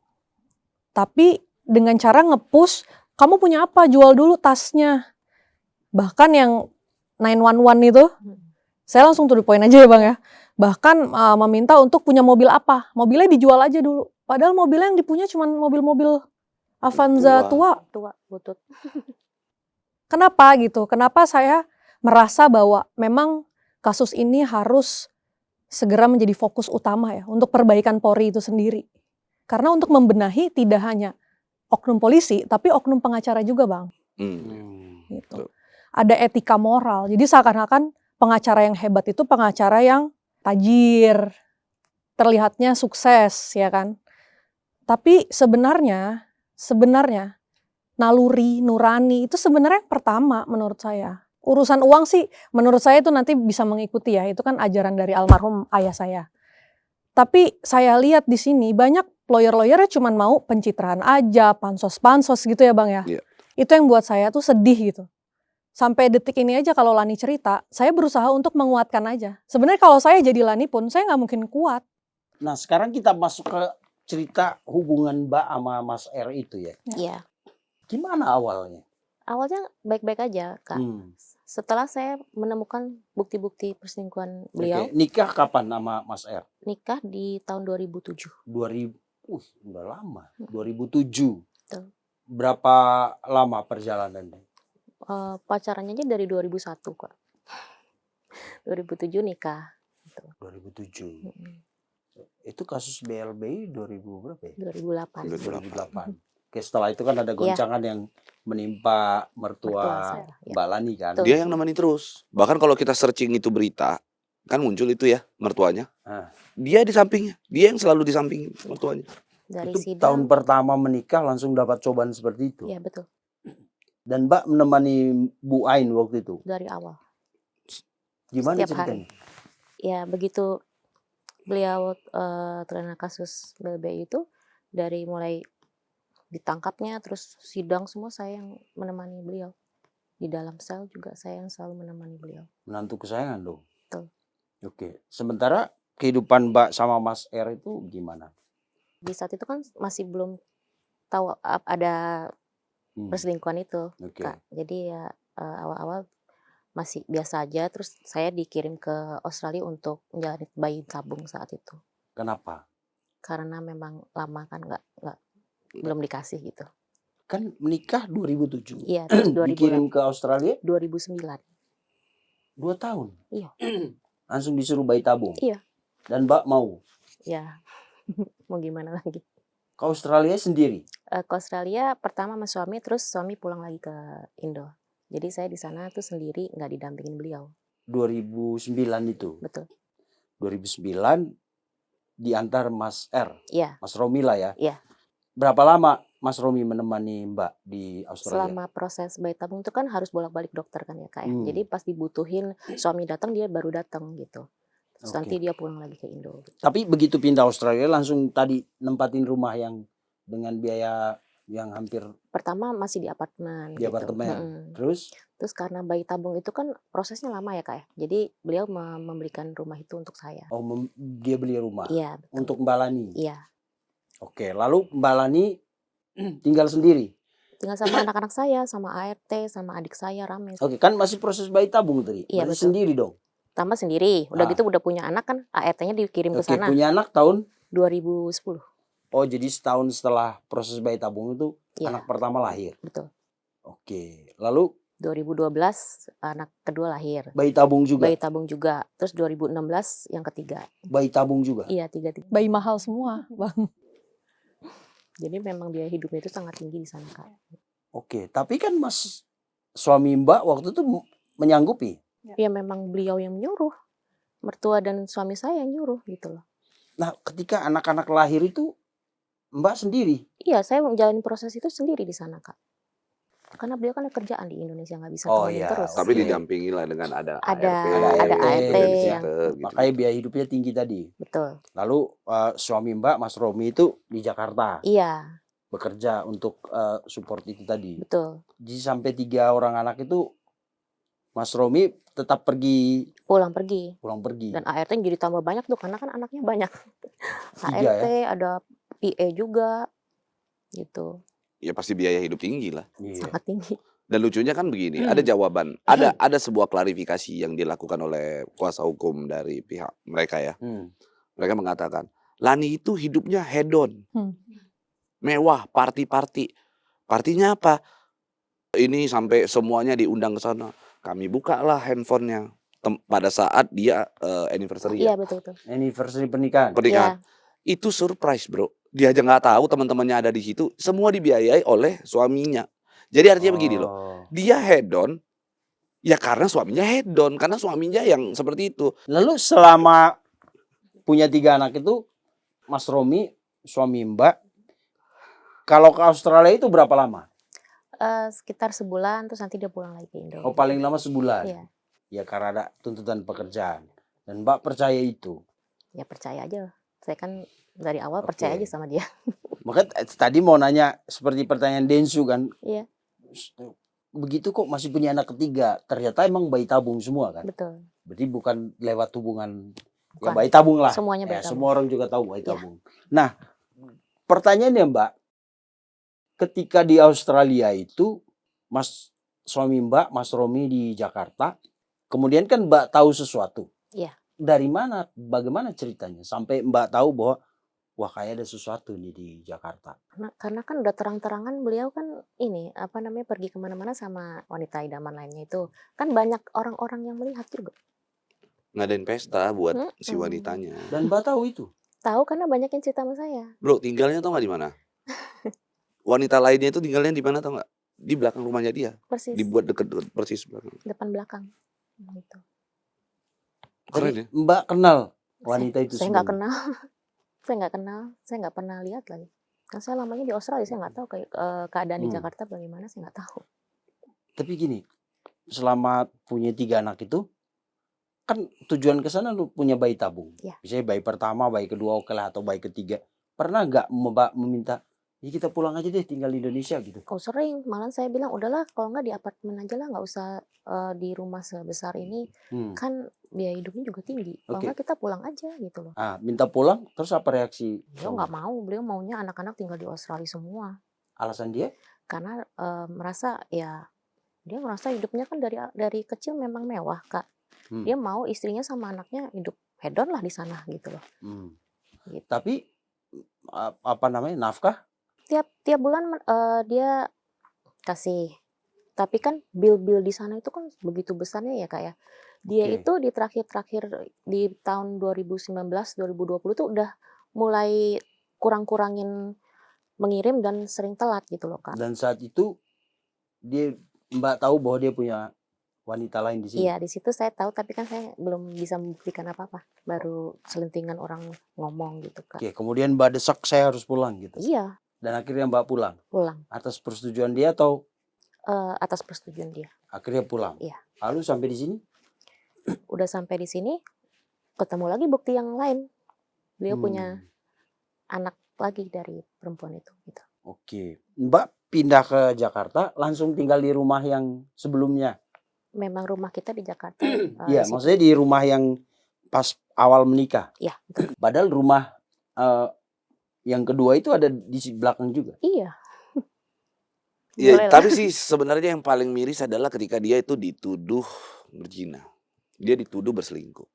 [SPEAKER 4] tapi dengan cara nge-push, kamu punya apa? Jual dulu tasnya. Bahkan yang 911 itu, saya langsung to the point aja ya Bang ya. Bahkan meminta untuk punya mobil apa. Mobilnya dijual aja dulu. Padahal mobilnya yang dipunya cuma mobil-mobil Avanza tua.
[SPEAKER 1] Butut.
[SPEAKER 4] Kenapa gitu? Kenapa saya merasa bahwa memang kasus ini harus segera menjadi fokus utama ya untuk perbaikan Polri itu sendiri. Karena untuk membenahi tidak hanya oknum polisi, tapi oknum pengacara juga Bang. Gitu. Ada etika moral. Jadi seakan-akan pengacara yang hebat itu pengacara yang tajir, terlihatnya sukses ya kan. Tapi sebenarnya naluri, nurani itu sebenarnya yang pertama menurut saya. Urusan uang sih menurut saya itu nanti bisa mengikuti ya, itu kan ajaran dari almarhum ayah saya. Tapi saya lihat di sini banyak lawyer-lawyernya cuman mau pencitraan aja, pansos-pansos gitu ya Bang ya.
[SPEAKER 2] Iya.
[SPEAKER 4] Itu yang buat saya tuh sedih gitu. Sampai detik ini aja kalau Lani cerita, saya berusaha untuk menguatkan aja. Sebenarnya kalau saya jadi Lani pun, saya nggak mungkin kuat.
[SPEAKER 3] Nah sekarang kita masuk ke cerita hubungan Mbak sama Mas R itu ya.
[SPEAKER 1] Iya.
[SPEAKER 3] Gimana awalnya?
[SPEAKER 1] Awalnya baik-baik aja, Kak.
[SPEAKER 3] Hmm.
[SPEAKER 1] Setelah saya menemukan bukti-bukti perselingkuhan beliau,
[SPEAKER 3] Oke. Nikah kapan sama Mas R?
[SPEAKER 1] nikah di tahun 2007.
[SPEAKER 3] 2000, udah lama. 2007.
[SPEAKER 1] Betul.
[SPEAKER 3] Berapa lama perjalanannya?
[SPEAKER 1] Pacarannya aja dari 2001, Kak. 2007 nikah.
[SPEAKER 3] 2007.
[SPEAKER 1] Mm-mm.
[SPEAKER 3] Itu kasus BLBI 2000 berapa ya?
[SPEAKER 1] 2008.
[SPEAKER 3] 2008. Oke, setelah itu kan ada goncangan yang menimpa
[SPEAKER 1] Mertua
[SPEAKER 3] mertua
[SPEAKER 1] saya, ya.
[SPEAKER 3] Mbak Lani kan.
[SPEAKER 1] Betul.
[SPEAKER 2] Dia yang nemani terus. Bahkan kalau kita searching itu berita, kan muncul itu ya mertuanya.
[SPEAKER 3] Ah.
[SPEAKER 2] Dia di sampingnya. Dia yang selalu di samping mertuanya.
[SPEAKER 1] Dari
[SPEAKER 3] Itu
[SPEAKER 1] sidang.
[SPEAKER 3] tahun pertama menikah langsung dapat cobaan seperti itu.
[SPEAKER 1] Iya, betul.
[SPEAKER 3] Dan Mbak menemani Bu Ain waktu itu.
[SPEAKER 1] Dari awal.
[SPEAKER 3] Gimana
[SPEAKER 1] Setiap hari.
[SPEAKER 3] ceritanya?
[SPEAKER 1] Ya, begitu beliau terkena kasus BLBI itu, dari mulai ditangkapnya terus sidang semua saya yang menemani beliau. Di dalam sel juga saya yang selalu menemani beliau.
[SPEAKER 3] Menantu kesayangan dong.
[SPEAKER 1] Betul.
[SPEAKER 3] Oke. Sementara kehidupan Mbak sama Mas R itu gimana?
[SPEAKER 1] Di saat itu kan masih belum tahu ada perselingkuhan itu,
[SPEAKER 3] Oke.
[SPEAKER 1] Kak. Jadi ya awal-awal masih biasa aja. Terus saya dikirim ke Australia untuk menjalani bayi tabung saat itu.
[SPEAKER 3] Kenapa?
[SPEAKER 1] Karena memang lama kan belum dikasih gitu.
[SPEAKER 3] Kan menikah 2007.
[SPEAKER 1] Iya, terus
[SPEAKER 3] Dikirim ke Australia
[SPEAKER 1] 2009.
[SPEAKER 3] 2 tahun.
[SPEAKER 1] Iya.
[SPEAKER 3] Langsung disuruh bayi tabung.
[SPEAKER 1] Iya.
[SPEAKER 3] Dan Mbak mau
[SPEAKER 1] Ya, mau gimana lagi.
[SPEAKER 3] ke Australia sendiri.
[SPEAKER 1] Ke Australia pertama sama suami, terus suami pulang lagi ke Indo. Jadi saya di sana tuh sendiri, nggak didampingin beliau.
[SPEAKER 3] 2009 itu.
[SPEAKER 1] Betul.
[SPEAKER 3] 2009 diantar Mas R.
[SPEAKER 1] Iya.
[SPEAKER 3] Mas Romi lah ya.
[SPEAKER 1] Iya.
[SPEAKER 3] Berapa lama Mas Romi menemani Mbak di Australia?
[SPEAKER 1] Selama proses bayi tabung itu kan harus bolak-balik dokter kan ya, Kak ya.
[SPEAKER 3] Hmm.
[SPEAKER 1] Jadi pas dibutuhin suami datang, dia baru datang gitu. Terus
[SPEAKER 3] Oke.
[SPEAKER 1] nanti dia pulang lagi ke Indo.
[SPEAKER 3] Tapi begitu pindah Australia langsung tadi nempatin rumah yang dengan biaya yang hampir
[SPEAKER 1] Pertama masih di apartemen.
[SPEAKER 3] di
[SPEAKER 1] gitu.
[SPEAKER 3] apartemen.
[SPEAKER 1] Mm-mm.
[SPEAKER 3] Terus
[SPEAKER 1] Terus karena bayi tabung itu kan prosesnya lama ya, Kak ya. Jadi beliau memberikan rumah itu untuk saya.
[SPEAKER 3] dia beli rumah
[SPEAKER 1] Iya, betul.
[SPEAKER 3] untuk Mbak Lani.
[SPEAKER 1] Iya.
[SPEAKER 3] Oke, lalu Mbak Lani tinggal sendiri.
[SPEAKER 1] Tinggal sama anak-anak saya, sama ART, sama adik saya rame.
[SPEAKER 3] Oke, kan masih proses bayi tabung tadi.
[SPEAKER 1] Iya,
[SPEAKER 3] Berarti
[SPEAKER 1] betul.
[SPEAKER 3] sendiri dong.
[SPEAKER 1] Tambah sendiri. Udah
[SPEAKER 3] Ah.
[SPEAKER 1] gitu udah punya anak kan, ART-nya dikirim ke
[SPEAKER 3] Oke,
[SPEAKER 1] sana
[SPEAKER 3] punya anak tahun
[SPEAKER 1] 2010.
[SPEAKER 3] Oh, jadi setahun setelah proses bayi tabung itu
[SPEAKER 1] Iya,
[SPEAKER 3] anak pertama lahir.
[SPEAKER 1] betul.
[SPEAKER 3] Oke, lalu
[SPEAKER 1] 2012 anak kedua lahir.
[SPEAKER 3] bayi tabung juga.
[SPEAKER 1] Bayi tabung juga. Terus 2016 yang ketiga.
[SPEAKER 3] Bayi tabung juga.
[SPEAKER 1] Iya, 3.
[SPEAKER 4] Bayi mahal semua, Bang.
[SPEAKER 1] Jadi memang biaya hidupnya itu sangat tinggi di sana, Kak.
[SPEAKER 3] Oke, tapi kan Mas suami Mbak waktu itu menyanggupi.
[SPEAKER 1] Ya memang beliau yang nyuruh. Mertua dan suami saya yang nyuruh gitu loh.
[SPEAKER 3] Nah, ketika anak-anak lahir itu Mbak sendiri.
[SPEAKER 1] Iya, saya menjalani proses itu sendiri di sana, Kak. Karena beliau kan ada kerjaan di Indonesia, nggak bisa
[SPEAKER 3] Oh,
[SPEAKER 1] temenin
[SPEAKER 3] iya.
[SPEAKER 1] terus.
[SPEAKER 2] Tapi
[SPEAKER 3] Oke.
[SPEAKER 2] didampingi lah dengan ada
[SPEAKER 1] Ada
[SPEAKER 2] ART,
[SPEAKER 3] ART
[SPEAKER 2] babysitter,
[SPEAKER 1] yang-
[SPEAKER 2] gitu.
[SPEAKER 3] Makanya biaya hidupnya tinggi tadi.
[SPEAKER 1] Betul.
[SPEAKER 3] Lalu suami Mbak Mas Romi itu di Jakarta
[SPEAKER 1] Iya,
[SPEAKER 3] bekerja untuk support itu tadi.
[SPEAKER 1] betul.
[SPEAKER 3] Jadi sampai 3 orang anak itu Mas Romi tetap
[SPEAKER 1] Pulang pergi.
[SPEAKER 3] pulang pergi.
[SPEAKER 1] Dan ART jadi tambah banyak tuh, karena kan anaknya banyak.
[SPEAKER 3] 3
[SPEAKER 1] ART,
[SPEAKER 3] ya?
[SPEAKER 1] ada PA juga, gitu.
[SPEAKER 2] Ya pasti biaya hidup tinggi lah.
[SPEAKER 3] Iya.
[SPEAKER 1] Sangat tinggi.
[SPEAKER 2] Dan lucunya kan begini, ada jawaban, ada sebuah klarifikasi yang dilakukan oleh kuasa hukum dari pihak mereka ya. Mereka mengatakan, Lani itu hidupnya hedon, mewah, party-party. Partinya apa? Ini sampai semuanya diundang ke sana. Kami bukalah handphonenya pada saat dia anniversary
[SPEAKER 1] Iya,
[SPEAKER 2] ya,
[SPEAKER 1] betul.
[SPEAKER 3] Anniversary pernikahan.
[SPEAKER 2] pernikahan. Itu surprise bro. Dia aja nggak tahu teman-temannya ada di situ. Semua dibiayai oleh suaminya. Jadi artinya begini loh. Dia hedon, ya karena suaminya hedon, karena suaminya yang seperti itu.
[SPEAKER 3] Lalu selama punya 3 anak itu, Mas Romi, suami Mbak, kalau ke Australia itu berapa lama?
[SPEAKER 1] Sekitar sebulan terus nanti dia pulang lagi ke Indo.
[SPEAKER 3] Oh, paling lama sebulan.
[SPEAKER 1] Iya,
[SPEAKER 3] Ya karena ada tuntutan pekerjaan. Dan Mbak percaya itu.
[SPEAKER 1] ya percaya aja. Saya kan dari awal percaya
[SPEAKER 3] Oke.
[SPEAKER 1] aja sama dia.
[SPEAKER 3] Maka tadi mau nanya seperti pertanyaan Densu kan.
[SPEAKER 1] Iya,
[SPEAKER 3] Begitu kok masih punya anak ketiga. Ternyata emang bayi tabung semua kan.
[SPEAKER 1] betul.
[SPEAKER 3] Berarti bukan lewat hubungan. Ya
[SPEAKER 1] Bukan.
[SPEAKER 3] bayi tabung lah.
[SPEAKER 1] Semuanya bayi
[SPEAKER 3] Ya,
[SPEAKER 1] tabung.
[SPEAKER 3] semua orang juga tahu bayi
[SPEAKER 1] Iya.
[SPEAKER 3] tabung. Nah, pertanyaannya Mbak. Ketika di Australia itu, suami Mbak, Mas Romi di Jakarta. Kemudian kan Mbak tahu sesuatu.
[SPEAKER 1] Iya.
[SPEAKER 3] Dari mana, bagaimana ceritanya? Sampai Mbak tahu bahwa, wah kayak ada sesuatu nih di Jakarta.
[SPEAKER 1] Karena kan udah terang-terangan beliau kan ini pergi kemana-mana sama wanita idaman lainnya itu kan banyak orang-orang yang melihat juga.
[SPEAKER 2] Ngadain pesta buat si
[SPEAKER 1] Mm-mm.
[SPEAKER 2] wanitanya.
[SPEAKER 3] Dan Mbak tahu itu.
[SPEAKER 1] Tahu karena banyak yang cerita sama saya.
[SPEAKER 2] Bro, tinggalnya tau nggak di mana? Wanita lainnya itu tinggalnya di mana tau nggak? Di belakang rumahnya dia.
[SPEAKER 1] Persis.
[SPEAKER 2] Dibuat deket persis belakang.
[SPEAKER 1] Depan belakang. Gitu.
[SPEAKER 2] Keren
[SPEAKER 3] Jadi
[SPEAKER 2] ya.
[SPEAKER 3] Mbak kenal wanita itu
[SPEAKER 1] Saya nggak
[SPEAKER 3] sebelumnya?
[SPEAKER 1] kenal. Saya nggak kenal. Saya nggak pernah lihat lagi. Kan saya lamanya di Australia, saya nggak tahu kayak keadaan di Jakarta bagaimana, saya nggak tahu.
[SPEAKER 3] Tapi gini, selama punya 3 anak itu, kan tujuan ke sana lu punya bayi tabung.
[SPEAKER 1] Ya.
[SPEAKER 3] Misalnya bayi pertama, bayi kedua oke lah, atau bayi ketiga. Pernah nggak Mbak meminta, ya kita pulang aja deh tinggal di Indonesia gitu?
[SPEAKER 1] Oh sering, malah saya bilang udahlah kalau nggak di apartemen aja lah, nggak usah di rumah sebesar ini, kan biaya hidupnya juga tinggi. Kalau
[SPEAKER 3] Oke.
[SPEAKER 1] nggak kita pulang aja gitu loh.
[SPEAKER 3] Ah, minta pulang, terus apa reaksi?
[SPEAKER 1] Beliau nggak mau, beliau maunya anak-anak tinggal di Australia semua.
[SPEAKER 3] Alasan dia?
[SPEAKER 1] Karena dia merasa hidupnya kan dari kecil memang mewah Kak. Dia mau istrinya sama anaknya hidup hedon lah di sana gitu loh. Gitu.
[SPEAKER 3] Tapi nafkah?
[SPEAKER 1] Tiap bulan dia kasih. Tapi kan bill-bill di sana itu kan begitu besarnya ya Kak ya. Dia
[SPEAKER 3] Oke.
[SPEAKER 1] itu di terakhir di tahun 2019 2020 tuh udah mulai kurang-kurangin mengirim dan sering telat gitu loh Kak.
[SPEAKER 3] Dan saat itu Mbak tahu bahwa dia punya wanita lain di sini.
[SPEAKER 1] Iya, di situ saya tahu tapi kan saya belum bisa membuktikan apa-apa. Baru selentingan orang ngomong gitu Kak.
[SPEAKER 3] Oke, kemudian Mbak desak saya harus pulang gitu.
[SPEAKER 1] Iya,
[SPEAKER 3] Dan akhirnya Mbak pulang. Atas persetujuan dia atau
[SPEAKER 1] atas persetujuan dia.
[SPEAKER 3] akhirnya pulang?
[SPEAKER 1] Iya.
[SPEAKER 3] Lalu sampai di sini?
[SPEAKER 1] Udah sampai di sini ketemu lagi bukti yang lain. Beliau punya anak lagi dari perempuan itu gitu.
[SPEAKER 3] Oke. Mbak pindah ke Jakarta langsung tinggal di rumah yang sebelumnya?
[SPEAKER 1] Memang rumah kita di Jakarta.
[SPEAKER 3] Iya, maksudnya di rumah yang pas awal menikah?
[SPEAKER 1] Iya, betul.
[SPEAKER 3] Padahal rumah yang kedua itu ada di belakang juga?
[SPEAKER 1] Iya.
[SPEAKER 2] Iya, tapi sih sebenarnya yang paling miris adalah ketika dia itu dituduh berzina. Dia dituduh berselingkuh.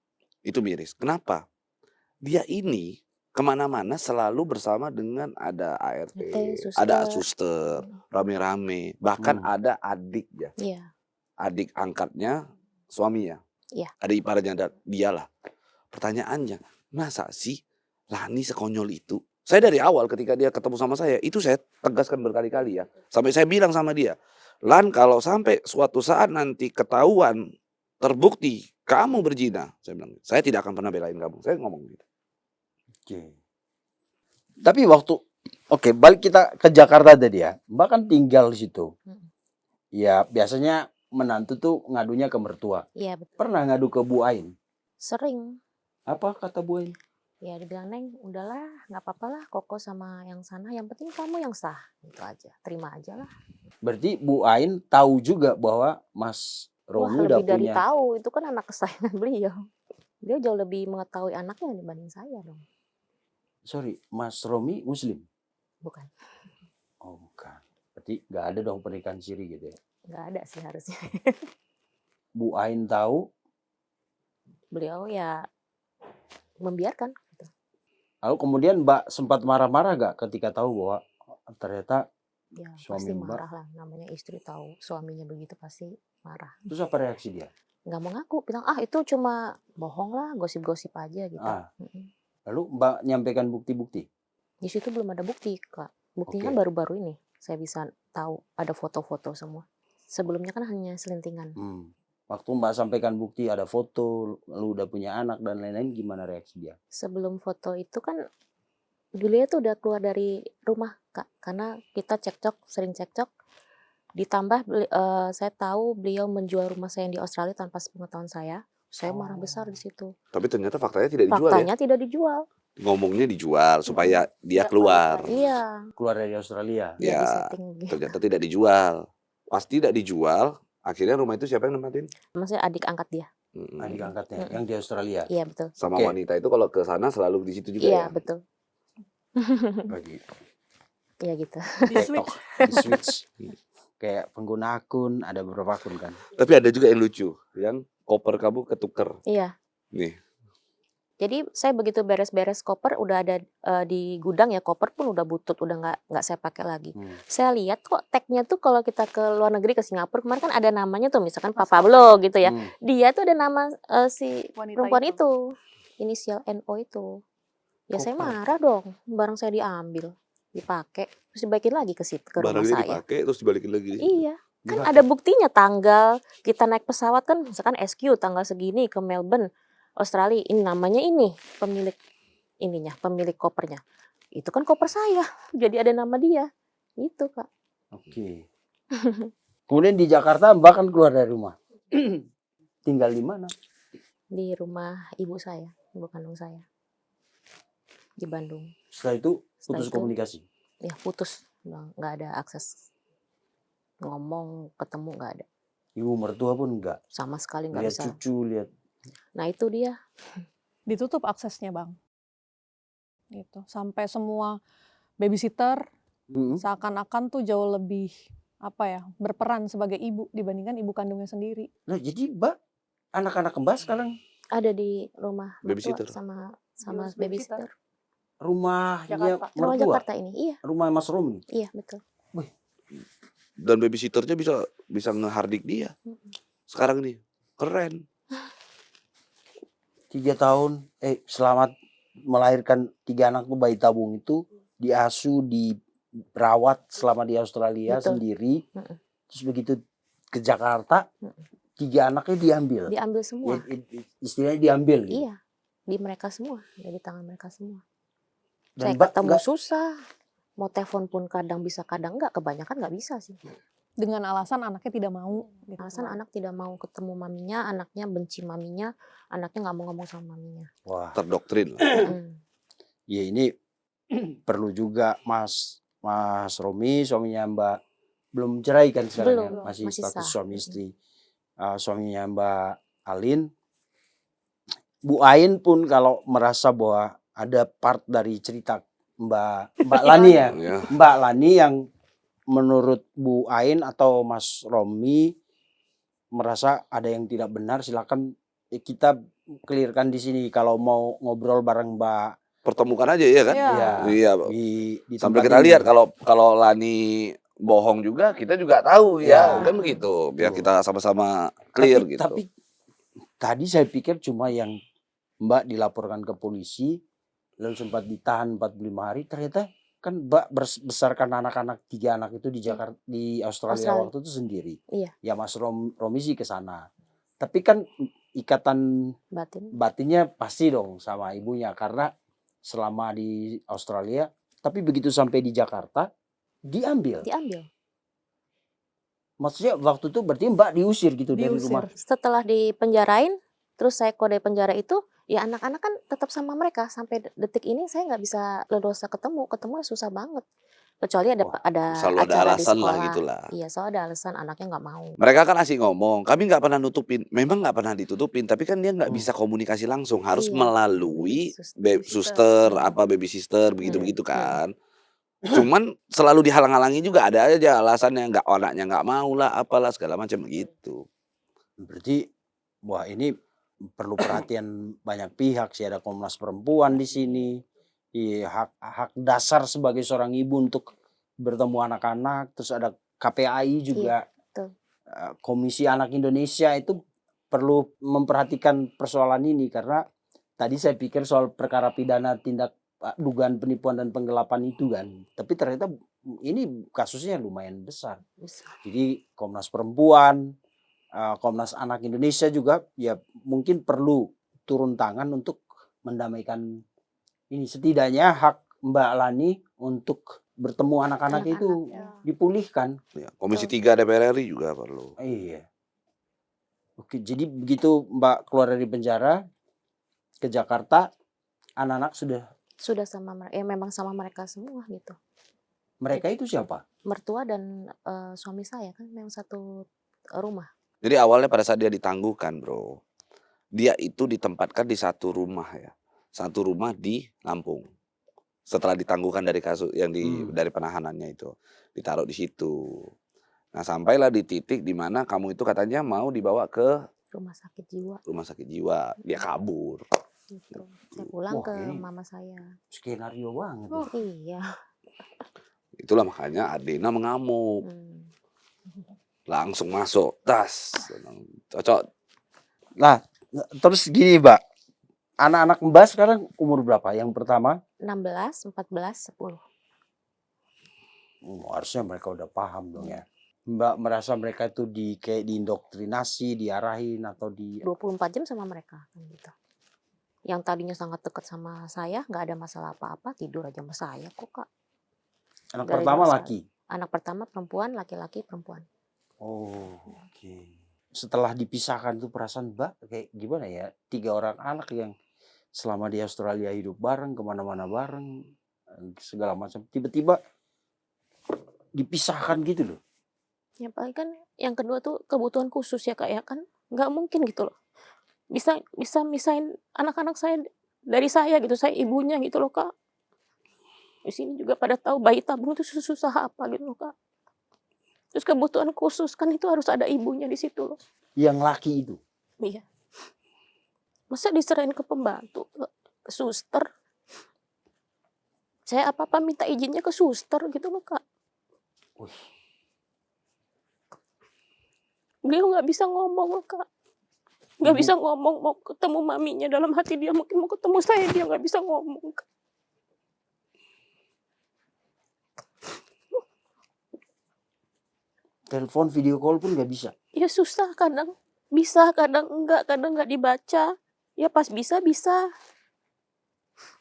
[SPEAKER 2] Itu miris. Kenapa? Dia ini kemana-mana selalu bersama dengan ada ART, ada suster, rame-rame. Bahkan ada adiknya.
[SPEAKER 1] Iya.
[SPEAKER 2] Adik angkatnya suaminya.
[SPEAKER 1] Iya.
[SPEAKER 2] Adik iparnya dialah. Pertanyaannya, masa sih Lani sekonyol itu? Saya dari awal ketika dia ketemu sama saya, itu saya tegaskan berkali-kali ya. Sampai saya bilang sama dia, Lan kalau sampai suatu saat nanti ketahuan, terbukti kamu berzina, saya bilang, saya tidak akan pernah belain kamu. Saya ngomong gitu.
[SPEAKER 3] Oke. Tapi balik kita ke Jakarta tadi ya. Mbak kan tinggal di situ. Ya biasanya menantu tuh ngadunya ke mertua.
[SPEAKER 1] Iya betul.
[SPEAKER 3] Pernah ngadu ke Bu Ain?
[SPEAKER 1] Sering.
[SPEAKER 3] Apa kata Bu Ain?
[SPEAKER 1] Ya dibilang Neng, udahlah nggak apa-apa lah Koko sama yang sana. Yang penting kamu yang sah. Gitu aja. Terima aja lah.
[SPEAKER 3] Berarti Bu Ain tahu juga bahwa Mas Romi udah
[SPEAKER 1] lebih dari
[SPEAKER 3] punya.
[SPEAKER 1] tahu. Itu kan anak kesayangan beliau. Dia jauh lebih mengetahui anaknya dibanding saya dong.
[SPEAKER 3] Sorry, Mas Romi Muslim?
[SPEAKER 1] Bukan.
[SPEAKER 3] Oh bukan. Berarti nggak ada dong pernikahan siri gitu ya?
[SPEAKER 1] Nggak ada sih harusnya.
[SPEAKER 3] Bu Ain tahu?
[SPEAKER 1] Beliau ya membiarkan. Gitu.
[SPEAKER 3] Lalu kemudian Mbak sempat marah-marah gak ketika tahu bahwa ternyata
[SPEAKER 1] ya,
[SPEAKER 3] suami
[SPEAKER 1] pasti
[SPEAKER 3] Mbak
[SPEAKER 1] marah lah. Namanya istri tahu suaminya begitu pasti marah.
[SPEAKER 3] Terus apa reaksi dia?
[SPEAKER 1] Nggak mau ngaku, bilang itu cuma bohong lah, gosip-gosip aja gitu.
[SPEAKER 3] Lalu Mbak nyampaikan bukti-bukti?
[SPEAKER 1] Di situ belum ada bukti Kak. Buktinya baru-baru ini saya bisa tahu ada foto-foto semua. Sebelumnya kan hanya selentingan.
[SPEAKER 3] Waktu Mbak sampaikan bukti ada foto, lalu udah punya anak dan lain-lain, gimana reaksi dia?
[SPEAKER 1] Sebelum foto itu kan Julia tuh udah keluar dari rumah Kak. Karena kita sering cekcok. Ditambah saya tahu beliau menjual rumah saya yang di Australia tanpa sepengetahuan saya marah besar di situ.
[SPEAKER 2] Tapi ternyata faktanya tidak dijual ya.
[SPEAKER 1] Faktanya tidak dijual.
[SPEAKER 2] Ngomongnya dijual supaya dia
[SPEAKER 1] Nggak
[SPEAKER 2] keluar.
[SPEAKER 1] balik lagi. Iya.
[SPEAKER 3] Keluar dari Australia.
[SPEAKER 1] Iya,
[SPEAKER 2] Ya,
[SPEAKER 1] disetting gitu.
[SPEAKER 2] ternyata tidak dijual. Pas tidak dijual, akhirnya rumah itu siapa yang nempatin?
[SPEAKER 1] Maksudnya adik angkat dia.
[SPEAKER 3] Adik angkatnya
[SPEAKER 1] Mm-mm.
[SPEAKER 3] yang di Australia.
[SPEAKER 1] Iya, betul.
[SPEAKER 2] Sama
[SPEAKER 3] Oke.
[SPEAKER 2] wanita itu kalau ke sana selalu di situ juga
[SPEAKER 1] Iya,
[SPEAKER 2] ya.
[SPEAKER 1] betul.
[SPEAKER 3] Bagi
[SPEAKER 1] Iya gitu.
[SPEAKER 3] TikTok, di switch. Kayak pengguna akun, ada beberapa akun kan.
[SPEAKER 2] Tapi ada juga yang lucu, yang koper kamu ketuker.
[SPEAKER 1] Iya.
[SPEAKER 2] Nih,
[SPEAKER 1] Jadi saya begitu beres-beres koper udah ada di gudang ya, koper pun udah butut, udah nggak saya pakai lagi. Saya lihat kok tagnya tuh kalau kita ke luar negeri, ke Singapura kemarin kan ada namanya tuh, misalkan Pak Pablo gitu ya. Dia tuh ada nama si
[SPEAKER 4] Wanita
[SPEAKER 1] perempuan
[SPEAKER 4] itu.
[SPEAKER 1] itu, inisial NO itu. Ya saya
[SPEAKER 3] Koper.
[SPEAKER 1] marah dong, barang saya diambil, dipakai, terus dibalikin lagi ke rumah
[SPEAKER 2] barangnya
[SPEAKER 1] saya.
[SPEAKER 2] dipakai terus dibalikin lagi.
[SPEAKER 1] Iya, kan ada buktinya tanggal kita naik pesawat kan, misalkan SQ tanggal segini ke Melbourne, Australia, ini namanya ini pemilik ininya, pemilik kopernya. Itu kan koper saya, jadi ada nama dia. Gitu, Kak.
[SPEAKER 3] Oke. Kemudian di Jakarta Mbak kan keluar dari rumah. Tinggal di mana?
[SPEAKER 1] Di rumah ibu saya, ibu kandung saya. Di Bandung.
[SPEAKER 3] Setelah itu
[SPEAKER 1] Setelah
[SPEAKER 3] putus
[SPEAKER 1] itu,
[SPEAKER 3] komunikasi.
[SPEAKER 1] Ya putus, nggak ada akses ngomong, ketemu nggak ada.
[SPEAKER 3] Ibu mertua pun enggak.
[SPEAKER 1] Sama sekali nggak
[SPEAKER 3] Lihat
[SPEAKER 1] bisa.
[SPEAKER 3] cucu, lihat.
[SPEAKER 1] Nah itu dia.
[SPEAKER 4] Ditutup aksesnya Bang. Gitu. Sampai semua babysitter seakan-akan tuh jauh lebih berperan sebagai ibu dibandingkan ibu kandungnya sendiri.
[SPEAKER 3] Nah jadi Mbak, anak-anak Mbak sekarang
[SPEAKER 1] Ada di rumah mertua
[SPEAKER 2] Babysitter.
[SPEAKER 1] sama
[SPEAKER 4] Di
[SPEAKER 1] babysitter.
[SPEAKER 3] rumahnya
[SPEAKER 4] Jakarta.
[SPEAKER 1] Rumah
[SPEAKER 3] mertua,
[SPEAKER 1] Jakarta ini, iya,
[SPEAKER 3] rumah Mas Romi.
[SPEAKER 1] iya betul.
[SPEAKER 2] Dan babysitternya bisa ngehardik dia. Sekarang nih, keren.
[SPEAKER 3] 3 tahun, selamat melahirkan 3 anak tuh bayi tabung itu diasuh, dirawat selama di Australia
[SPEAKER 1] Betul.
[SPEAKER 3] sendiri.
[SPEAKER 1] Mm-mm.
[SPEAKER 3] Terus begitu ke Jakarta, 3 anaknya diambil.
[SPEAKER 1] Diambil semua.
[SPEAKER 3] Istilahnya diambil gitu.
[SPEAKER 1] Iya, di mereka semua, di tangan mereka semua.
[SPEAKER 3] Dan
[SPEAKER 1] Saya
[SPEAKER 3] Mbak
[SPEAKER 1] ketemu
[SPEAKER 3] nggak-
[SPEAKER 1] susah. Mau telepon pun kadang bisa, kadang enggak. Kebanyakan nggak bisa sih.
[SPEAKER 4] Dengan alasan anaknya tidak mau. Gitu.
[SPEAKER 1] Alasan anak tidak mau ketemu maminya, anaknya benci maminya, anaknya nggak mau ngomong sama maminya.
[SPEAKER 3] Wah,
[SPEAKER 2] Terdoktrin lah.
[SPEAKER 3] ya ini perlu juga Mas Romi, suaminya Mbak belum cerai kan sekarang ya?
[SPEAKER 1] Belum,
[SPEAKER 3] Masih
[SPEAKER 1] masih
[SPEAKER 3] status
[SPEAKER 1] sah.
[SPEAKER 3] suami istri. Suaminya Mbak Alin, Bu Ain pun kalau merasa bahwa ada part dari cerita Mbak Lani ya,
[SPEAKER 2] Ya.
[SPEAKER 3] Mbak Lani yang menurut Bu Ain atau Mas Romi merasa ada yang tidak benar, silakan kita clearkan di sini. Kalau mau ngobrol bareng Mbak,
[SPEAKER 2] Pertemukan aja ya kan?
[SPEAKER 4] Iya.
[SPEAKER 2] Iya.
[SPEAKER 3] di
[SPEAKER 2] Sampai
[SPEAKER 3] tempat
[SPEAKER 2] kita
[SPEAKER 3] ini.
[SPEAKER 2] lihat kalau Lani bohong juga, kita juga tahu ya.
[SPEAKER 3] Ya.
[SPEAKER 2] Kan begitu. Biar
[SPEAKER 3] Betul.
[SPEAKER 2] kita sama-sama clear
[SPEAKER 3] tapi,
[SPEAKER 2] gitu.
[SPEAKER 3] Tapi tadi saya pikir cuma yang Mbak dilaporkan ke polisi, lalu sempat ditahan 45 hari. Ternyata kan Mbak besarkan anak-anak 3 anak itu di Jakarta, di Australia waktu itu sendiri.
[SPEAKER 1] Iya.
[SPEAKER 3] Ya Mas Romi sih ke sana. Tapi kan ikatan
[SPEAKER 1] Batin.
[SPEAKER 3] batinnya pasti dong sama ibunya karena selama di Australia. Tapi begitu sampai di Jakarta diambil.
[SPEAKER 1] Diambil.
[SPEAKER 3] Maksudnya waktu itu berarti Mbak diusir gitu dari
[SPEAKER 4] Diusir.
[SPEAKER 3] rumah.
[SPEAKER 1] Setelah dipenjarain, terus saya keluar dari penjara itu, ya anak-anak kan tetap sama mereka. Sampai detik ini saya nggak bisa leluasa ketemu susah banget. Kecuali ada
[SPEAKER 3] Wah,
[SPEAKER 2] selalu ada
[SPEAKER 1] acara di
[SPEAKER 2] alasan lah
[SPEAKER 1] sekolah.
[SPEAKER 2] gitulah.
[SPEAKER 1] Iya, soalnya ada alasan anaknya nggak mau.
[SPEAKER 2] Mereka kan asik ngomong, kami nggak pernah nutupin. Memang nggak pernah ditutupin, tapi kan dia nggak bisa komunikasi langsung, harus
[SPEAKER 1] Iya.
[SPEAKER 2] melalui
[SPEAKER 1] Babysitter.
[SPEAKER 2] suster, baby sister, begitu-begitu kan. Cuman selalu dihalang-halangi juga, ada aja alasannya, anaknya nggak mau lah, apalah segala macam gitu.
[SPEAKER 3] Berarti wah ini perlu perhatian banyak pihak sih, ada Komnas Perempuan di sini. Iya, hak dasar sebagai seorang ibu untuk bertemu anak-anak, terus ada KPAI juga.
[SPEAKER 1] Iya, betul.
[SPEAKER 3] Komisi Anak Indonesia itu perlu memperhatikan persoalan ini karena tadi saya pikir soal perkara pidana tindak dugaan penipuan dan penggelapan itu kan. Tapi ternyata ini kasusnya lumayan besar. Jadi Komnas Perempuan, Komnas Anak Indonesia juga ya mungkin perlu turun tangan untuk mendamaikan ini. Setidaknya hak Mbak Lani untuk bertemu anak-anak itu
[SPEAKER 1] Anak-anaknya.
[SPEAKER 3] dipulihkan.
[SPEAKER 2] Ya, Komisi
[SPEAKER 1] Betul.
[SPEAKER 2] 3 DPR RI juga perlu.
[SPEAKER 3] Iya. Oke, jadi begitu Mbak keluar dari penjara ke Jakarta, anak-anak
[SPEAKER 1] Sudah sama memang sama mereka semua gitu.
[SPEAKER 3] mereka itu siapa?
[SPEAKER 1] Mertua dan suami saya kan memang satu rumah.
[SPEAKER 2] Jadi awalnya pada saat dia ditangguhkan, Bro, dia itu ditempatkan di satu rumah ya. Satu rumah di Lampung. Setelah ditangguhkan dari kasus yang dari penahanannya itu, ditaruh di situ. Nah, sampailah di titik di mana kamu itu katanya mau dibawa ke
[SPEAKER 1] Rumah sakit jiwa
[SPEAKER 2] rumah sakit jiwa. Dia kabur.
[SPEAKER 1] gitu. Saya pulang
[SPEAKER 3] Wah,
[SPEAKER 1] ke
[SPEAKER 3] ini
[SPEAKER 1] mama saya.
[SPEAKER 3] skenario banget.
[SPEAKER 1] Oh iya.
[SPEAKER 2] Itulah makanya Adena mengamuk.
[SPEAKER 1] Hmm.
[SPEAKER 2] Langsung masuk, tas. Cocok.
[SPEAKER 3] Nah, terus gini Mbak, anak-anak Mbak sekarang umur berapa? Yang pertama?
[SPEAKER 1] 16, 14, 10.
[SPEAKER 3] Harusnya mereka udah paham dong ya. Mbak merasa mereka itu kayak diindoktrinasi, diarahin atau
[SPEAKER 1] 24 jam sama mereka kan gitu. Yang tadinya sangat dekat sama saya, nggak ada masalah apa-apa, tidur aja sama saya kok, Kak.
[SPEAKER 3] anak
[SPEAKER 1] Dari
[SPEAKER 3] pertama
[SPEAKER 1] dewasa.
[SPEAKER 3] laki?
[SPEAKER 1] Anak pertama perempuan, laki-laki perempuan.
[SPEAKER 3] Oh, oke. Setelah dipisahkan tuh perasaan Mbak kayak gimana ya? 3 orang anak yang selama di Australia hidup bareng, kemana-mana bareng, segala macam. Tiba-tiba dipisahkan gitu loh.
[SPEAKER 1] Ya paling kan yang kedua tuh kebutuhan khusus ya, Kak, ya kan nggak mungkin gitu loh. Bisa misahin anak-anak saya dari saya gitu, saya ibunya gitu loh, Kak. Di sini juga pada tahu bayi tabung itu susah apa gitu loh, Kak. Terus kebutuhan khusus kan itu harus ada ibunya di situ loh.
[SPEAKER 3] Yang laki itu.
[SPEAKER 1] Iya. Masa diserahin ke pembantu, ke suster. Saya apa-apa minta izinnya ke suster gitu loh, Kak.
[SPEAKER 3] Wih.
[SPEAKER 1] Beliau nggak bisa ngomong loh, Kak. Nggak bisa ngomong, mau ketemu maminya, dalam hati dia mungkin mau ketemu saya, dia nggak bisa ngomong, Kak.
[SPEAKER 3] Telepon, video call pun nggak bisa.
[SPEAKER 1] Ya susah, kadang bisa, kadang nggak dibaca. Ya pas bisa.